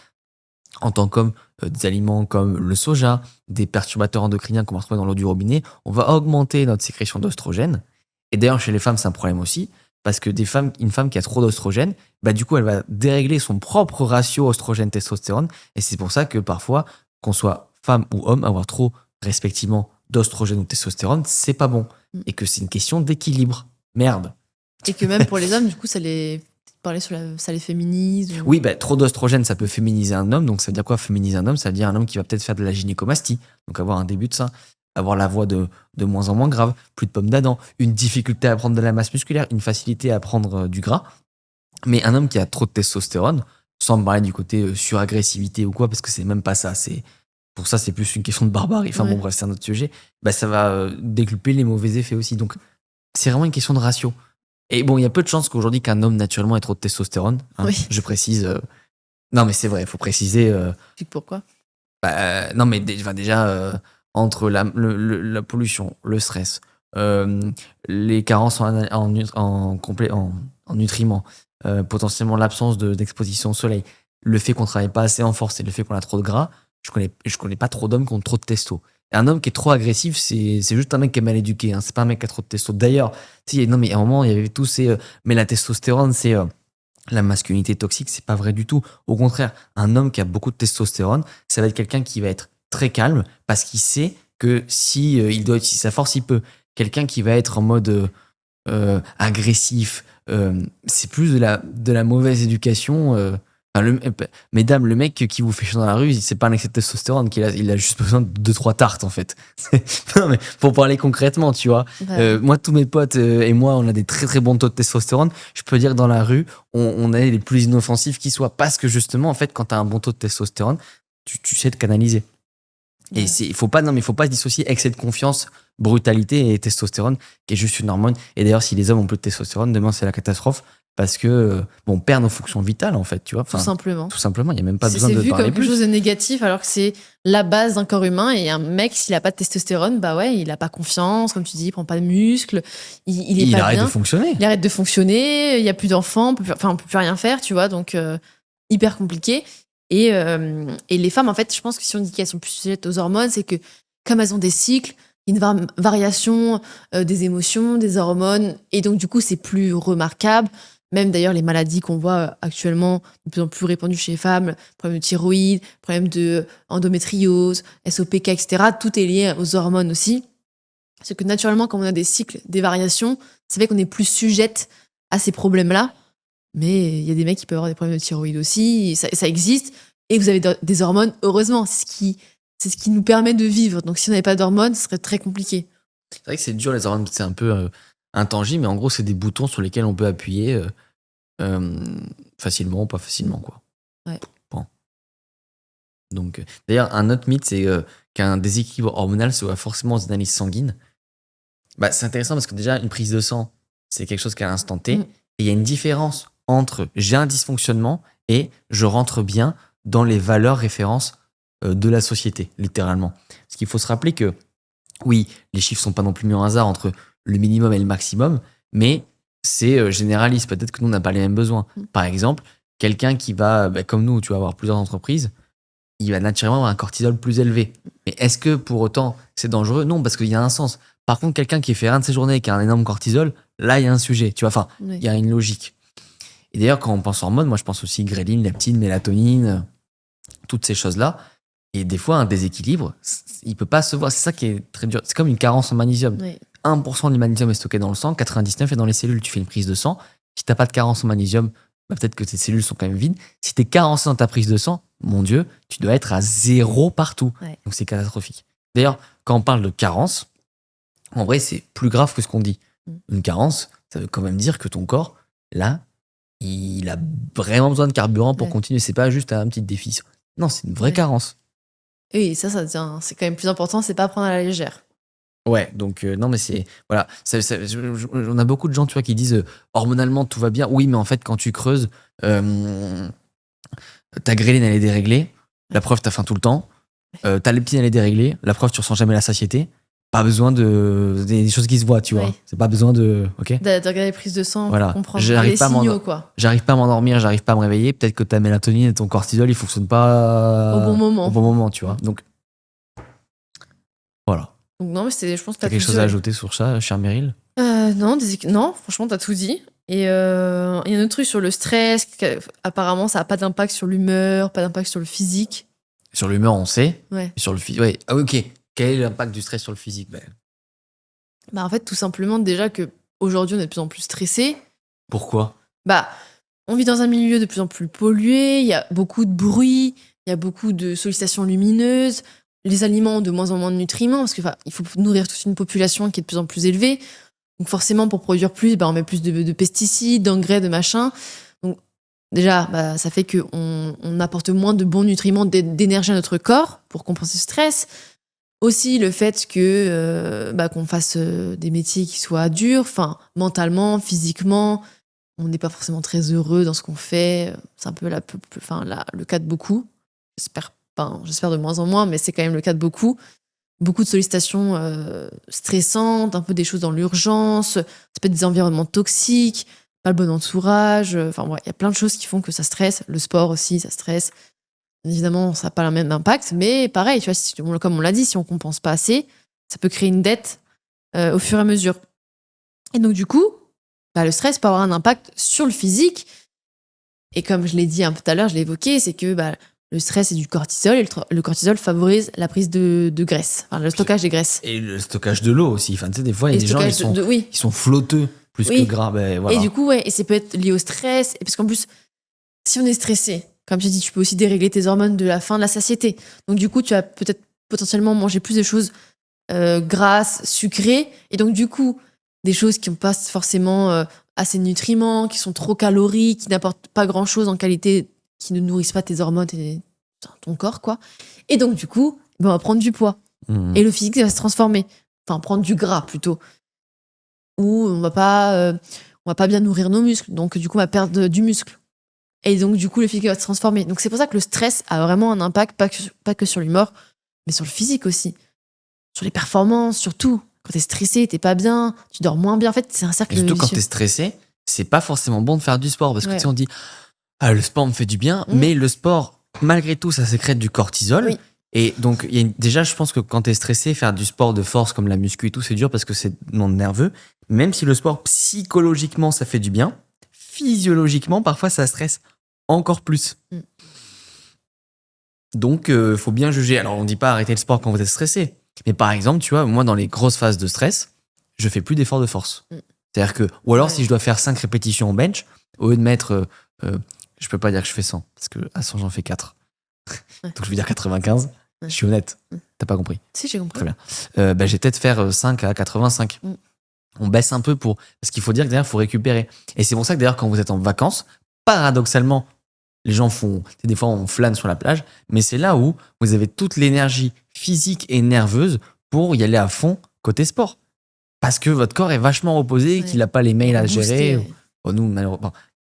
en tant qu'homme, des aliments comme le soja, des perturbateurs endocriniens qu'on va retrouver dans l'eau du robinet, on va augmenter notre sécrétion d'oestrogène. Et d'ailleurs, chez les femmes, c'est un problème aussi, parce que une femme qui a trop d'oestrogène, bah, du coup, elle va dérégler son propre ratio oestrogène-testostérone. Et c'est pour ça que parfois, qu'on soit femme ou homme, avoir trop, respectivement, d'oestrogène ou de testostérone, c'est pas bon. Et que c'est une question d'équilibre. Merde. Et que même pour les hommes, du coup, ça les féminise. Ou... Oui, bah, trop d'oestrogène, ça peut féminiser un homme. Donc, ça veut dire quoi, féminiser un homme? Ça veut dire un homme qui va peut-être faire de la gynécomastie. Donc, avoir un début de sein, avoir la voix de moins en moins grave, plus de pommes d'Adam, une difficulté à prendre de la masse musculaire, une facilité à prendre du gras. Mais un homme qui a trop de testostérone, sans me parler du côté suragressivité ou quoi, parce que c'est même pas ça. Pour ça, c'est plus une question de barbarie. Enfin bon, bref, c'est un autre sujet. Bah, ça va décupler les mauvais effets aussi. Donc, c'est vraiment une question de ratio. Et bon, il y a peu de chances qu'aujourd'hui qu'un homme naturellement ait trop de testostérone. Hein, oui. Je précise. Non, mais c'est vrai, il faut préciser. Pourquoi? Non, mais déjà, entre la pollution, le stress, les carences en nutriments, potentiellement l'absence d'exposition au soleil, le fait qu'on travaille pas assez en force et le fait qu'on a trop de gras, je connais pas trop d'hommes qui ont trop de testo. Et un homme qui est trop agressif, c'est juste un mec qui est mal éduqué. Hein. C'est pas un mec qui a trop de testo. D'ailleurs, non, mais à un moment, il y avait tous ces. Mais la testostérone, c'est la masculinité toxique, c'est pas vrai du tout. Au contraire, un homme qui a beaucoup de testostérone, ça va être quelqu'un qui va être très calme parce qu'il sait que si il doit utiliser sa force, il peut. Quelqu'un qui va être en mode agressif, c'est plus de la mauvaise éducation. Mesdames, le mec qui vous fait chier dans la rue, c'est pas un excès de testostérone qu'il a, il a juste besoin de 2-3 tartes en fait. Non, mais pour parler concrètement, tu vois. Moi, tous mes potes et moi, on a des très très bons taux de testostérone. Je peux dire que dans la rue, on est les plus inoffensifs qui soient parce que justement, en fait, quand t'as un bon taux de testostérone, tu sais te canaliser. Et il faut pas dissocier excès de confiance, brutalité et testostérone, qui est juste une hormone. Et d'ailleurs, si les hommes ont plus de testostérone, demain c'est la catastrophe. Parce que, on perd nos fonctions vitales, en fait, tu vois. Enfin, tout simplement, il n'y a même pas besoin de parler plus. C'est vu comme quelque chose de négatif, alors que c'est la base d'un corps humain. Et un mec, s'il n'a pas de testostérone, bah ouais, il n'a pas confiance, comme tu dis, il prend pas de muscles, il arrête de fonctionner. Il arrête de fonctionner, il n'y a plus d'enfants, on peut plus rien faire, tu vois, donc hyper compliqué. Et les femmes, en fait, je pense que si on dit qu'elles sont plus sujettes aux hormones, c'est que comme elles ont des cycles, une variation des émotions, des hormones, et donc du coup, c'est plus remarquable. Même d'ailleurs, les maladies qu'on voit actuellement de plus en plus répandues chez les femmes, problèmes de thyroïde, problèmes d'endométriose, SOPK, etc., tout est lié aux hormones aussi. C'est que naturellement, quand on a des cycles, des variations, ça fait qu'on est plus sujette à ces problèmes-là. Mais il y a des mecs qui peuvent avoir des problèmes de thyroïde aussi, ça existe. Et vous avez des hormones, heureusement, c'est ce qui nous permet de vivre. Donc si on n'avait pas d'hormones, ce serait très compliqué. C'est vrai que c'est dur, les hormones, c'est un peu intangible, mais en gros, c'est des boutons sur lesquels on peut appuyer facilement ou pas facilement, quoi. Ouais. Donc, d'ailleurs, un autre mythe, c'est qu'un déséquilibre hormonal se voit forcément aux analyses sanguines. Bah, c'est intéressant parce que déjà, une prise de sang, c'est quelque chose qui est à l'instant T. Mm. Et il y a une différence entre j'ai un dysfonctionnement et je rentre bien dans les valeurs références de la société, littéralement. Parce qu'il faut se rappeler que, oui, les chiffres sont pas non plus mis au hasard entre le minimum et le maximum, mais c'est généraliste. Peut-être que nous, on n'a pas les mêmes besoins. Par exemple, quelqu'un qui va, comme nous, tu vas avoir plusieurs entreprises, il va naturellement avoir un cortisol plus élevé. Mais est-ce que pour autant c'est dangereux? Non, parce qu'il y a un sens. Par contre, quelqu'un qui fait rien de ses journées et qui a un énorme cortisol, là, il y a un sujet. Tu vois, enfin, il y a une logique. Et d'ailleurs, quand on pense hormones, moi, je pense aussi gréline, leptine, mélatonine, toutes ces choses-là. Et des fois, un déséquilibre, il peut pas se voir. C'est ça qui est très dur. C'est comme une carence en magnésium. 1% du magnésium est stocké dans le sang, 99% est dans les cellules. Tu fais une prise de sang. Si t'as pas de carence en magnésium, bah, peut-être que tes cellules sont quand même vides. Si t'es carencé dans ta prise de sang, mon Dieu, tu dois être à 0 partout. Donc c'est catastrophique. D'ailleurs, quand on parle de carence, en vrai, c'est plus grave que ce qu'on dit. Une carence, ça veut quand même dire que ton corps, là, il a vraiment besoin de carburant pour continuer. C'est pas juste un petit déficit. Non, c'est une vraie carence. Oui, ça c'est quand même plus important, c'est pas à prendre à la légère. Ouais, donc non, mais c'est. Voilà. On a beaucoup de gens, tu vois, qui disent hormonalement tout va bien. Oui, mais en fait, quand tu creuses, ta gréline, elle est déréglée. La preuve, t'as faim tout le temps. Ta leptine, elle est déréglée. La preuve, tu ressens jamais la satiété. Pas besoin des choses qui se voient, tu vois. C'est pas besoin de. Ok. De regarder les prises de sang, voilà. comprendre les signaux, quoi. J'arrive pas à m'endormir, j'arrive pas à me réveiller. Peut-être que ta mélatonine et ton cortisol, ils fonctionnent pas au bon moment. Au bon moment, tu vois. Donc, voilà. Donc non, mais je pense que t'as quelque chose à ajouter sur ça, cher Meryl? Non, franchement, t'as tout dit. Et il y a un autre truc sur le stress. Apparemment, ça n'a pas d'impact sur l'humeur, pas d'impact sur le physique. Sur l'humeur, on sait. Ouais. Sur le physique, ouais. Ah, ok. Quel est l'impact du stress sur le physique? Bah, en fait, tout simplement, déjà qu'aujourd'hui, on est de plus en plus stressé. Pourquoi? Bah, on vit dans un milieu de plus en plus pollué, il y a beaucoup de bruit, il y a beaucoup de sollicitations lumineuses. Les aliments ont de moins en moins de nutriments parce qu'il faut nourrir toute une population qui est de plus en plus élevée. Donc forcément, pour produire plus, on met plus de pesticides, d'engrais, de machin. Donc déjà, ça fait qu'on apporte moins de bons nutriments, d'énergie à notre corps pour compenser ce stress. Aussi le fait qu'on fasse des métiers qui soient durs, mentalement, physiquement. On n'est pas forcément très heureux dans ce qu'on fait. C'est un peu le cas de beaucoup. J'espère de moins en moins, mais c'est quand même le cas de beaucoup. Beaucoup de sollicitations stressantes, un peu des choses dans l'urgence, ça peut être des environnements toxiques, pas le bon entourage. Il y a plein de choses qui font que ça stresse. Le sport aussi, ça stresse. Évidemment, ça n'a pas le même impact, mais pareil, tu vois, comme on l'a dit, si on ne compense pas assez, ça peut créer une dette au fur et à mesure. Et donc, du coup, le stress peut avoir un impact sur le physique. Et comme je l'ai dit un peu tout à l'heure, je l'ai évoqué, c'est que le stress, c'est du cortisol, et le cortisol favorise la prise de graisse, le stockage des graisses. Et le stockage de l'eau aussi. Tu sais, des fois, il y a des gens qui sont flotteux plus que gras. Voilà. Et du coup, et ça peut être lié au stress. Et parce qu'en plus, si on est stressé, comme je dis, tu peux aussi dérégler tes hormones de la faim, de la satiété. Donc du coup, tu vas peut-être potentiellement manger plus de choses grasses, sucrées. Et donc du coup, des choses qui n'ont pas forcément assez de nutriments, qui sont trop caloriques, qui n'apportent pas grand-chose en qualité, qui ne nourrissent pas tes hormones et ton corps, quoi. Et donc, du coup, on va prendre du poids. Et le physique va se transformer. Enfin, prendre du gras, plutôt. Ou on va pas bien nourrir nos muscles. Donc, du coup, on va perdre du muscle. Et donc, du coup, le physique va se transformer. Donc, c'est pour ça que le stress a vraiment un impact, pas que sur l'humeur, mais sur le physique aussi. Sur les performances, surtout. Quand t'es stressé, t'es pas bien, tu dors moins bien. En fait, c'est un cercle vicieux. Surtout quand t'es stressé, c'est pas forcément bon de faire du sport. Parce que tu sais, on dit, le sport me fait du bien, mais le sport, malgré tout, ça sécrète du cortisol. Oui. Et donc, déjà, je pense que quand t'es stressé, faire du sport de force comme la muscu et tout, c'est dur parce que c'est non nerveux. Même si le sport, psychologiquement, ça fait du bien, physiologiquement, parfois, ça stresse encore plus. Donc, faut bien juger. Alors, on dit pas arrêter le sport quand vous êtes stressé. Mais par exemple, tu vois, moi, dans les grosses phases de stress, je fais plus d'efforts de force. C'est-à-dire que, ou alors, si je dois faire 5 répétitions au bench, au lieu de mettre, je peux pas dire que je fais 100, parce que à 100, j'en fais 4. Donc, je veux dire 95. Je suis honnête. T'as pas compris? Si, j'ai compris. Très bien. Je vais peut-être faire 5 à 85. On baisse un peu parce qu'il faut dire que derrière, il faut récupérer. Et c'est pour ça que d'ailleurs, quand vous êtes en vacances, paradoxalement, Les gens font, tu sais, des fois, on flâne sur la plage, mais c'est là où vous avez toute l'énergie physique et nerveuse pour y aller à fond côté sport. Parce que votre corps est vachement reposé, Ouais. qu'il n'a pas les mails à Booster, gérer. ouais. Bon, nous,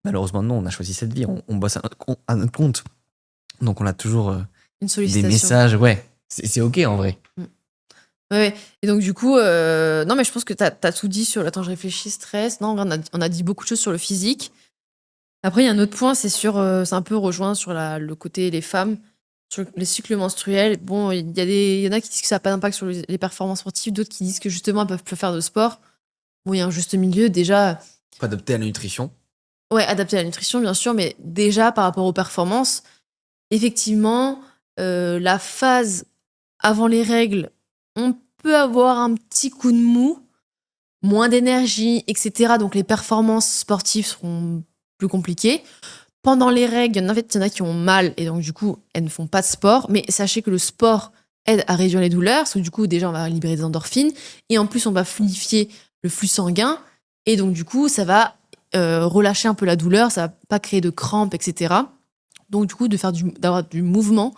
malheureusement, non, on a choisi cette vie. On bosse à notre compte. Donc, on a toujours Une des sollicitation. messages. Ouais, c'est OK en vrai. Ouais. Et donc, du coup, non, mais je pense que t'as tout dit sur. Attends, je réfléchis, stress. Non, on a dit beaucoup de choses sur le physique. Après, il y a un autre point, c'est sur. C'est un peu rejoint sur le côté les femmes, sur les cycles menstruels. Bon, il y en a qui disent que ça n'a pas d'impact sur les performances sportives, d'autres qui disent que justement, elles peuvent plus faire de sport. Bon, il y a un juste milieu. Déjà, Faut adapter à la nutrition. ouais, adapter à la nutrition, bien sûr, mais déjà, par rapport aux performances, effectivement, la phase avant les règles, on peut avoir un petit coup de mou, moins d'énergie, etc. Donc les performances sportives seront plus compliquées. Pendant les règles, il y en a qui ont mal et donc du coup, elles ne font pas de sport. Mais sachez que le sport aide à réduire les douleurs, parce que du coup, déjà, on va libérer des endorphines et en plus, on va fluidifier le flux sanguin et donc du coup, ça va relâcher un peu la douleur, ça va pas créer de crampes, etc. Donc du coup, d'avoir du mouvement,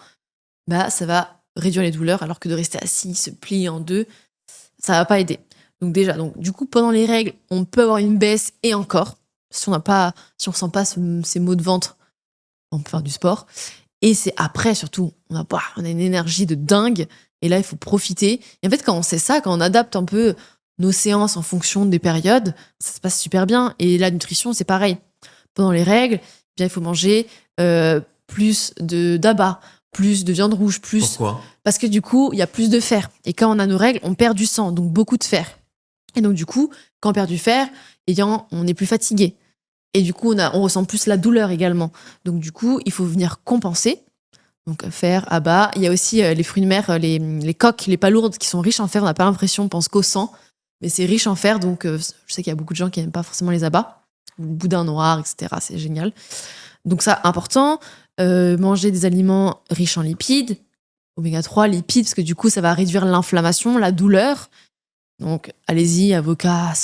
bah, ça va réduire les douleurs, alors que de rester assis, se plier en deux, ça va pas aider. Donc déjà, du coup, pendant les règles, on peut avoir une baisse et encore, si on sent pas ces maux de ventre, on peut faire du sport. Et c'est après, surtout, on a une énergie de dingue, et là, il faut profiter. Et en fait, quand on sait ça, quand on adapte un peu nos séances en fonction des périodes, ça se passe super bien. Et la nutrition, c'est pareil. Pendant les règles, eh bien, il faut manger plus d'abats, plus de viande rouge, plus. Pourquoi? Parce que du coup, il y a plus de fer. Et quand on a nos règles, on perd du sang, donc beaucoup de fer. Et donc, du coup, quand on perd du fer, eh bien, on est plus fatigué. Et du coup, on ressent plus la douleur également. Donc, du coup, il faut venir compenser. Donc, fer, abats. Il y a aussi les fruits de mer, les coques, les palourdes qui sont riches en fer. On n'a pas l'impression, on pense qu'au sang. Mais c'est riche en fer. Donc, je sais qu'il y a beaucoup de gens qui n'aiment pas forcément les abats. Le boudin noir, etc. C'est génial. Donc, ça, important. Manger des aliments riches en lipides. Oméga 3, lipides, parce que du coup, ça va réduire l'inflammation, la douleur. Donc, allez-y, avocat,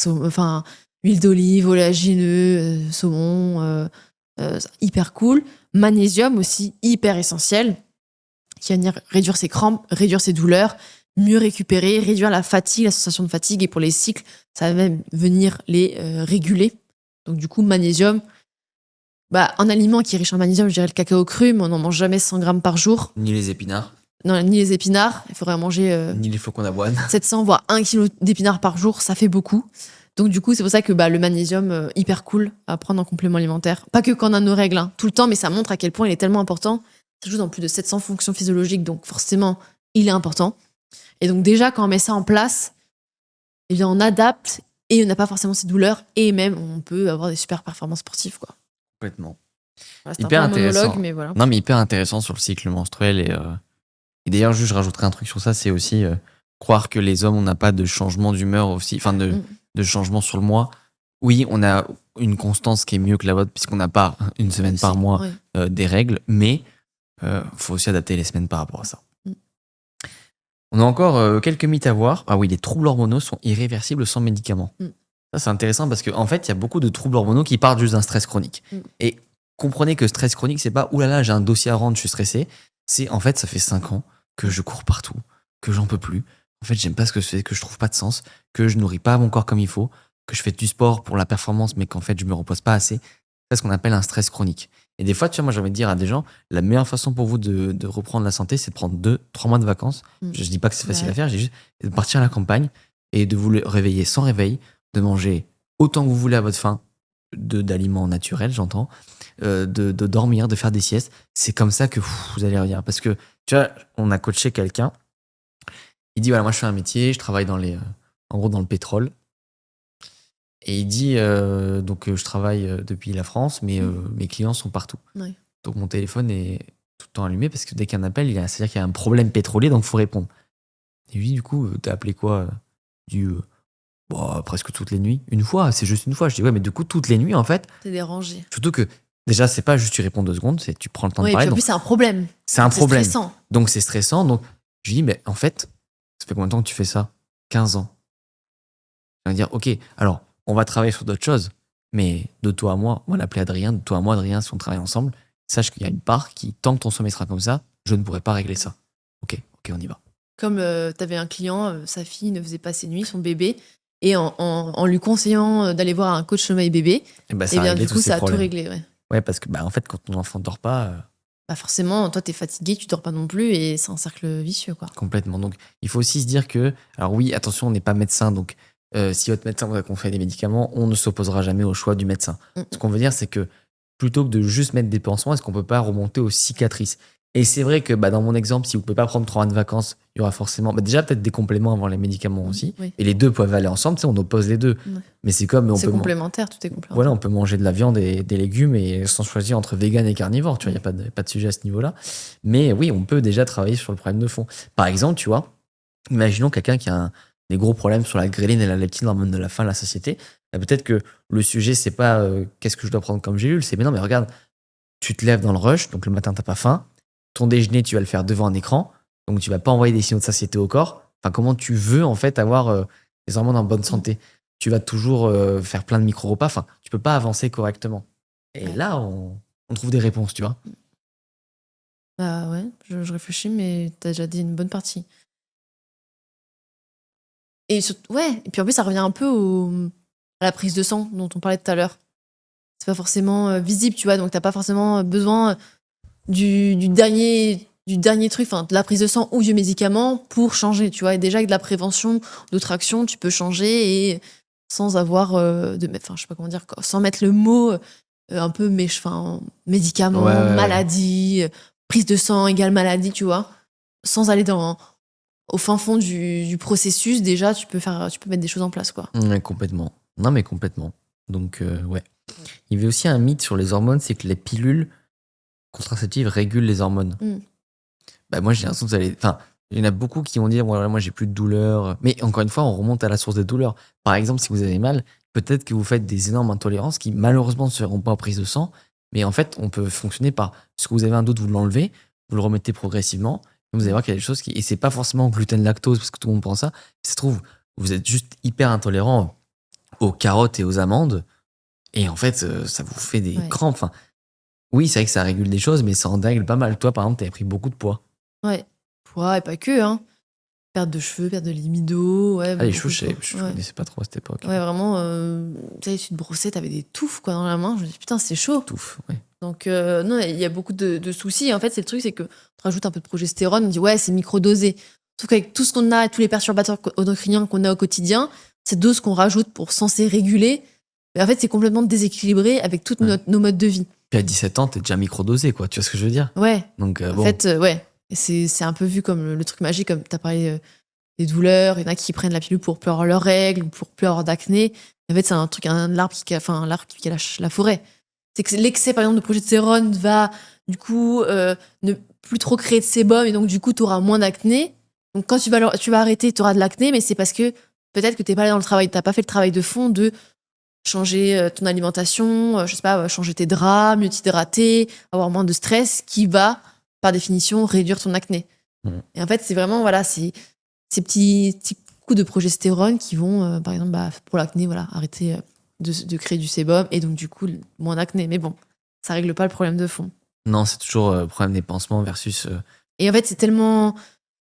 huile d'olive, oléagineux, saumon, hyper cool. Magnésium aussi, hyper essentiel, qui va venir réduire ses crampes, réduire ses douleurs, mieux récupérer, réduire la fatigue, la sensation de fatigue. Et pour les cycles, ça va même venir les réguler. Donc, du coup, magnésium, un aliment qui est riche en magnésium, je dirais le cacao cru, mais on n'en mange jamais 100 grammes par jour. Ni les épinards. Non, ni les épinards. Il faudrait manger Ni les flocons d'avoine. 700 voire 1 kg d'épinards par jour, ça fait beaucoup. Donc du coup, c'est pour ça que le magnésium, hyper cool à prendre en complément alimentaire. Pas que quand on a nos règles, hein, tout le temps, mais ça montre à quel point il est tellement important. Ça joue dans plus de 700 fonctions physiologiques, donc forcément, il est important. Et donc déjà, quand on met ça en place, eh bien, on adapte et on n'a pas forcément ces douleurs et même on peut avoir des super performances sportives, quoi. Complètement. Voilà, c'est Hyper un peu un intéressant. monologue, mais voilà. Non, mais hyper intéressant sur le cycle menstruel. Et d'ailleurs, juste, je rajouterai un truc sur ça, c'est aussi croire que les hommes, on n'a pas de changement d'humeur aussi, enfin de changement sur le mois. Oui, on a une constance qui est mieux que la vôtre, puisqu'on n'a pas une semaine par mois Ouais. des règles, mais faut aussi adapter les semaines par rapport à ça. Mm. On a encore quelques mythes à voir. Ah oui, les troubles hormonaux sont irréversibles sans médicaments. Mm. Ça, c'est intéressant parce qu'en fait, il y a beaucoup de troubles hormonaux qui partent juste d'un stress chronique. Mm. Et comprenez que stress chronique, c'est pas « oulala, j'ai un dossier à rendre, je suis stressé ». C'est en fait, ça fait 5 ans que je cours partout, que j'en peux plus. En fait, j'aime pas ce que je fais, que je trouve pas de sens, que je nourris pas mon corps comme il faut, que je fais du sport pour la performance, mais qu'en fait, je me repose pas assez. C'est ce qu'on appelle un stress chronique. Et des fois, tu vois, moi, j'ai envie de dire à des gens, la meilleure façon pour vous de reprendre la santé, c'est de prendre 2-3 mois de vacances. Je dis pas que c'est facile à faire, j'ai juste de partir à la campagne et de vous réveiller sans réveil, de manger autant que vous voulez à votre faim, d'aliments naturels, j'entends, de dormir, de faire des siestes. C'est comme ça que vous allez revenir. Parce que, tu vois, on a coaché quelqu'un. Il dit, voilà, moi, je fais un métier, je travaille en gros, dans le pétrole. Et il dit, je travaille depuis la France, mais mes clients sont partout. Ouais. Donc, mon téléphone est tout le temps allumé parce que dès qu'il y a un appel, c'est-à-dire qu'il y a un problème pétrolier, donc il faut répondre. Et lui, du coup, t'as appelé quoi? Presque toutes les nuits. Une fois, c'est juste une fois. Je dis, ouais, mais du coup, toutes les nuits, en fait. T'es dérangé. Surtout que, déjà, c'est pas juste tu réponds 2 secondes, c'est tu prends le temps de parler. Et puis en plus, c'est un problème. C'est un problème. C'est stressant. Donc, c'est stressant. Donc, je lui dis, mais en fait, ça fait combien de temps que tu fais ça? 15 ans. Je vais dire, ok, alors, on va travailler sur d'autres choses, mais de toi à moi, on va l'appeler Adrien, de toi à moi, Adrien, si on travaille ensemble, sache qu'il y a une part qui, tant que ton sommeil sera comme ça, je ne pourrai pas régler ça. Ok, on y va. Comme t'avais un client, sa fille ne faisait pas ses nuits, son bébé, et en lui conseillant d'aller voir un coach sommeil bébé, Et et bien du coup ça a tout réglé. Ouais, parce que en fait, quand ton enfant ne dort pas, Bah forcément, toi t'es fatigué, tu dors pas non plus, et c'est un cercle vicieux, quoi. complètement. Donc, il faut aussi se dire que, alors oui, attention, on n'est pas médecin, donc si votre médecin vous a conseillé des médicaments, on ne s'opposera jamais au choix du médecin. Ce qu'on veut dire, c'est que plutôt que de juste mettre des pansements, est-ce qu'on peut pas remonter aux cicatrices? Et c'est vrai que dans mon exemple, si vous pouvez pas prendre 3 mois de vacances, il y aura forcément déjà peut-être des compléments avant les médicaments aussi. Oui. Et les deux peuvent aller ensemble, tu sais, on oppose les deux. Ouais. Mais c'est comme C'est complémentaire, tout est complémentaire. Voilà, on peut manger de la viande et des légumes et sans choisir entre vegan et carnivore, tu vois, il n'y a pas de sujet à ce niveau-là. Mais oui, on peut déjà travailler sur le problème de fond. Par exemple, tu vois, imaginons quelqu'un qui a des gros problèmes sur la gréline et la leptine, l'hormone de la faim, la satiété. Peut-être que le sujet, c'est pas qu'est-ce que je dois prendre comme gélule, c'est mais non, mais regarde, tu te lèves dans le rush, donc le matin, t'as pas faim. Ton déjeuner, tu vas le faire devant un écran, donc tu vas pas envoyer des signaux de satiété au corps. Enfin, comment tu veux en fait avoir les hormones en bonne santé? Tu vas toujours faire plein de micro-repas. Enfin, tu peux pas avancer correctement. Et là, on trouve des réponses, tu vois. Bah ouais, je réfléchis, mais t'as déjà dit une bonne partie. Et ouais, et puis en plus, ça revient un peu à la prise de sang dont on parlait tout à l'heure. C'est pas forcément visible, tu vois, donc t'as pas forcément besoin du dernier truc, enfin de la prise de sang ou du médicament pour changer, tu vois. Et déjà avec de la prévention, d'autres actions, tu peux changer et sans avoir enfin je sais pas comment dire, sans mettre le mot un peu médicament, Ouais. maladie, prise de sang égale maladie, tu vois. Sans aller au fin fond du processus, déjà tu peux mettre des choses en place, quoi. Ouais, complètement. Non, mais complètement. Donc, ouais. Il y avait aussi un mythe sur les hormones, c'est que les pilules contraceptives régulent les hormones. Moi, j'ai l'impression que vous allez. Enfin, il y en a beaucoup qui vont dire voilà, moi, j'ai plus de douleur. Mais encore une fois, on remonte à la source des douleurs. Par exemple, si vous avez mal, peut-être que vous faites des énormes intolérances qui, malheureusement, ne se feront pas en prise de sang. Mais en fait, on peut fonctionner par ce que vous avez un doute, vous l'enlevez, vous le remettez progressivement. Et vous allez voir qu'il y a des choses qui. Et c'est pas forcément gluten-lactose, parce que tout le monde pense ça. Ça se trouve, vous êtes juste hyper intolérant aux carottes et aux amandes. Et en fait, ça vous fait des crampes. Enfin, oui, c'est vrai que ça régule des choses, mais ça en dérègle pas mal. Toi, par exemple, t'avais pris beaucoup de poids. Ouais, poids et pas que, hein. Perte de cheveux, perte de libido, ouais. Ah, les cheveux, je connaissais pas trop à cette époque. Ouais, vraiment, tu sais, tu te brossais, t'avais des touffes, quoi, dans la main. Je me dis, putain, c'est chaud. Touffes, ouais. Donc, non, il y a beaucoup de soucis. En fait, c'est le truc, c'est que tu rajoutes un peu de progestérone, on dit, ouais, c'est microdosé. Sauf qu'avec tout ce qu'on a, tous les perturbateurs endocriniens qu'on a au quotidien, cette dose qu'on rajoute pour censé réguler, en fait, c'est complètement déséquilibré avec tous nos modes de vie. Puis à 17 ans, t'es déjà microdosé, quoi. Tu vois ce que je veux dire? Ouais. Donc, en fait, ouais. C'est un peu vu comme le truc magique, comme t'as parlé des douleurs. Il y en a qui prennent la pilule pour plus avoir leurs règles ou pour plus avoir d'acné. En fait, c'est un truc, l'arbre qui cache la forêt. C'est que l'excès, par exemple, de progestérone va, du coup, ne plus trop créer de sébum et donc, du coup, t'auras moins d'acné. Donc, quand tu vas arrêter, t'auras de l'acné, mais c'est parce que peut-être que t'es pas allé dans le travail, t'as pas fait le travail de fond de changer ton alimentation, je sais pas, changer tes draps, mieux t'hydrater, avoir moins de stress, qui va, par définition, réduire ton acné. Et en fait, c'est vraiment, voilà, ces petits coups de progestérone qui vont, par exemple, pour l'acné, voilà, arrêter de créer du sébum et donc, du coup, moins d'acné. Mais bon, ça règle pas le problème de fond. Non, c'est toujours le problème des pansements versus. Et en fait, c'est tellement.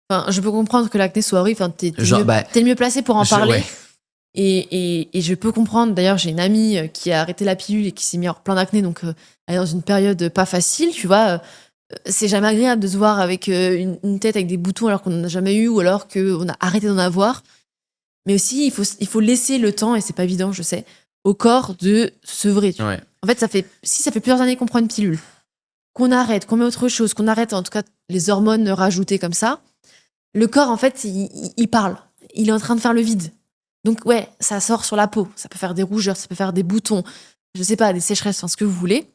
Enfin, je peux comprendre que l'acné soit horrible. Enfin, t'es le mieux placé pour en parler. Ouais. Et je peux comprendre. D'ailleurs, j'ai une amie qui a arrêté la pilule et qui s'est mis à avoir plein d'acné, donc elle est dans une période pas facile, tu vois. C'est jamais agréable de se voir avec une tête avec des boutons alors qu'on n'en a jamais eu ou alors qu'on a arrêté d'en avoir. Mais aussi, il faut laisser le temps, et c'est pas évident, je sais, au corps de sevrer. Ouais. En fait, ça fait plusieurs années qu'on prend une pilule, qu'on arrête, qu'on met autre chose, qu'on arrête en tout cas les hormones rajoutées comme ça, le corps, en fait, il parle. Il est en train de faire le vide. Donc, ouais, ça sort sur la peau. Ça peut faire des rougeurs, ça peut faire des boutons, je sais pas, des sécheresses, enfin, ce que vous voulez.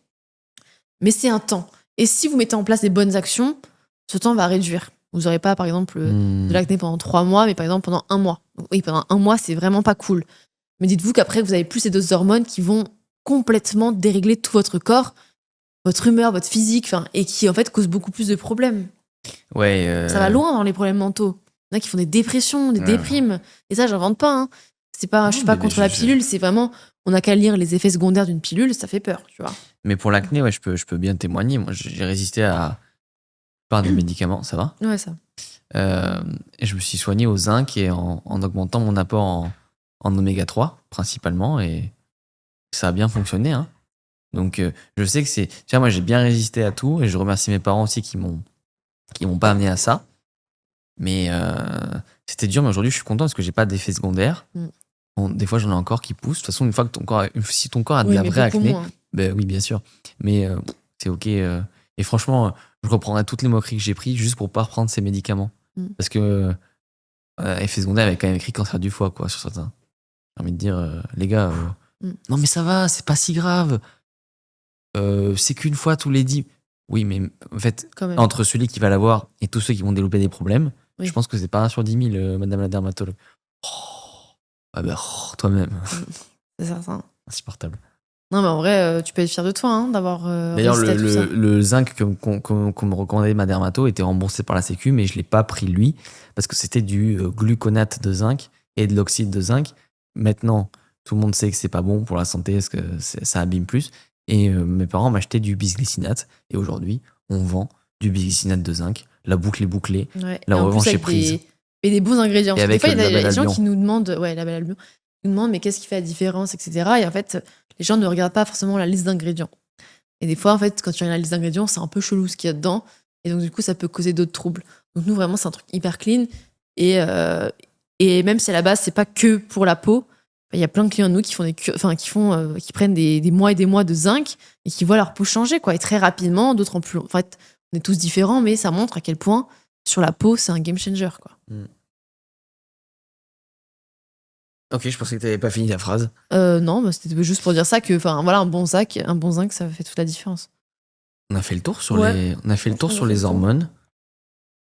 Mais c'est un temps. Et si vous mettez en place des bonnes actions, ce temps va réduire. Vous n'aurez pas, par exemple, de l'acné pendant 3 mois, mais par exemple pendant 1 mois. Donc, oui, pendant 1 mois, c'est vraiment pas cool. Mais dites-vous qu'après, vous avez plus ces doses d'hormones qui vont complètement dérégler tout votre corps, votre humeur, votre physique, et qui, en fait, causent beaucoup plus de problèmes. Ouais. Ça va loin dans les problèmes mentaux. Il y en a qui font des dépressions, des déprimes. Et ça, j'invente pas. Hein. C'est pas, je Non, suis pas mais contre la pilule, c'est vraiment, on a qu'à lire les effets secondaires d'une pilule, ça fait peur, tu vois. Mais pour l'acné, ouais, je peux bien témoigner. Moi, j'ai résisté à par des médicaments, ça va. Ouais, ça. Et je me suis soigné au zinc et en augmentant mon apport en oméga 3, principalement, et ça a bien fonctionné, hein. Donc, je sais que c'est. Tu vois, moi, j'ai bien résisté à tout, et je remercie mes parents aussi qui m'ont pas amené à ça. Mais c'était dur, mais aujourd'hui, je suis content parce que j'ai pas d'effet secondaire. Mm. Bon, des fois, j'en ai encore qui poussent. De toute façon, une fois que si ton corps a de Oui, la mais vraie beaucoup acné, moins. ben oui, bien sûr. Mais c'est ok. Et franchement, je reprendrai toutes les moqueries que j'ai prises juste pour pas reprendre ces médicaments. Mm. Parce que effet secondaire avait quand même écrit cancer du foie, quoi, sur certains. J'ai envie de dire, les gars, non mais ça va, c'est pas si grave. C'est qu'une fois tous les 10. Oui, mais en fait, Quand même. entre celui qui va l'avoir et tous ceux qui vont développer des problèmes, Oui. je pense que c'est pas 1 sur 10 000, madame la dermatologue. Ah bah, toi-même. C'est certain. Insupportable. Non, mais en vrai, tu peux être fier de toi, hein, d'avoir D'ailleurs, résisté à tout ça. le zinc qu'on me recommandait ma dermato était remboursé par la Sécu, mais je l'ai pas pris lui, parce que c'était du gluconate de zinc et de l'oxyde de zinc. Maintenant, tout le monde sait que c'est pas bon pour la santé, parce que ça abîme plus. Et mes parents m'achetaient du bisglycinate, et aujourd'hui, on vend du bisglycinate de zinc. La boucle est bouclée, Ouais. la Et en plus, revanche est avec prise. des bons ingrédients. Et Parce que des avec fois, il y le a des label gens Albion. qui nous demandent, ouais, label Albion, ils nous demandent, mais qu'est-ce qui fait la différence, etc. Et en fait, les gens ne regardent pas forcément la liste d'ingrédients. Et des fois, en fait, quand tu regardes la liste d'ingrédients, c'est un peu chelou ce qu'il y a dedans. Et donc, du coup, ça peut causer d'autres troubles. Donc, nous, vraiment, c'est un truc hyper clean. Et même si à la base, c'est pas que pour la peau, il y a plein de clients de nous qui font qui prennent des mois et des mois de zinc et qui voient leur peau changer, quoi. Et très rapidement, d'autres en plus. En fait, on est tous différents, mais ça montre à quel point, sur la peau, c'est un game changer, quoi. Ok, je pensais que t'avais pas fini ta phrase. Non, bah, c'était juste pour dire ça que, enfin, voilà, un bon zinc, ça fait toute la différence. On a fait le tour sur Ouais. on a fait le tour On a sur fait les le tour. hormones.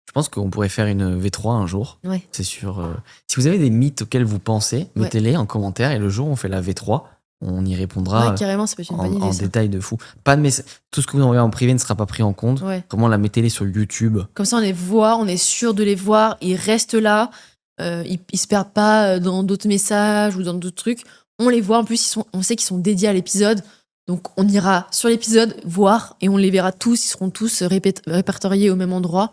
Je pense qu'on pourrait faire une V3 un jour. Ouais. C'est sûr. Si vous avez des mythes auxquels vous pensez, Ouais. mettez-les en commentaire, et le jour où on fait la V3, on y répondra Ouais, carrément, ça peut être une bonne idée. en Ça. détail de fou. Pas de tout ce que vous envoyez en privé ne sera pas pris en compte. Ouais. Vraiment, mettez-les sur YouTube. Comme ça, on les voit, on est sûr de les voir, ils restent là, ils se perdent pas dans d'autres messages ou dans d'autres trucs. On les voit, en plus, on sait qu'ils sont dédiés à l'épisode. Donc, on ira sur l'épisode voir et on les verra tous, ils seront tous répertoriés au même endroit.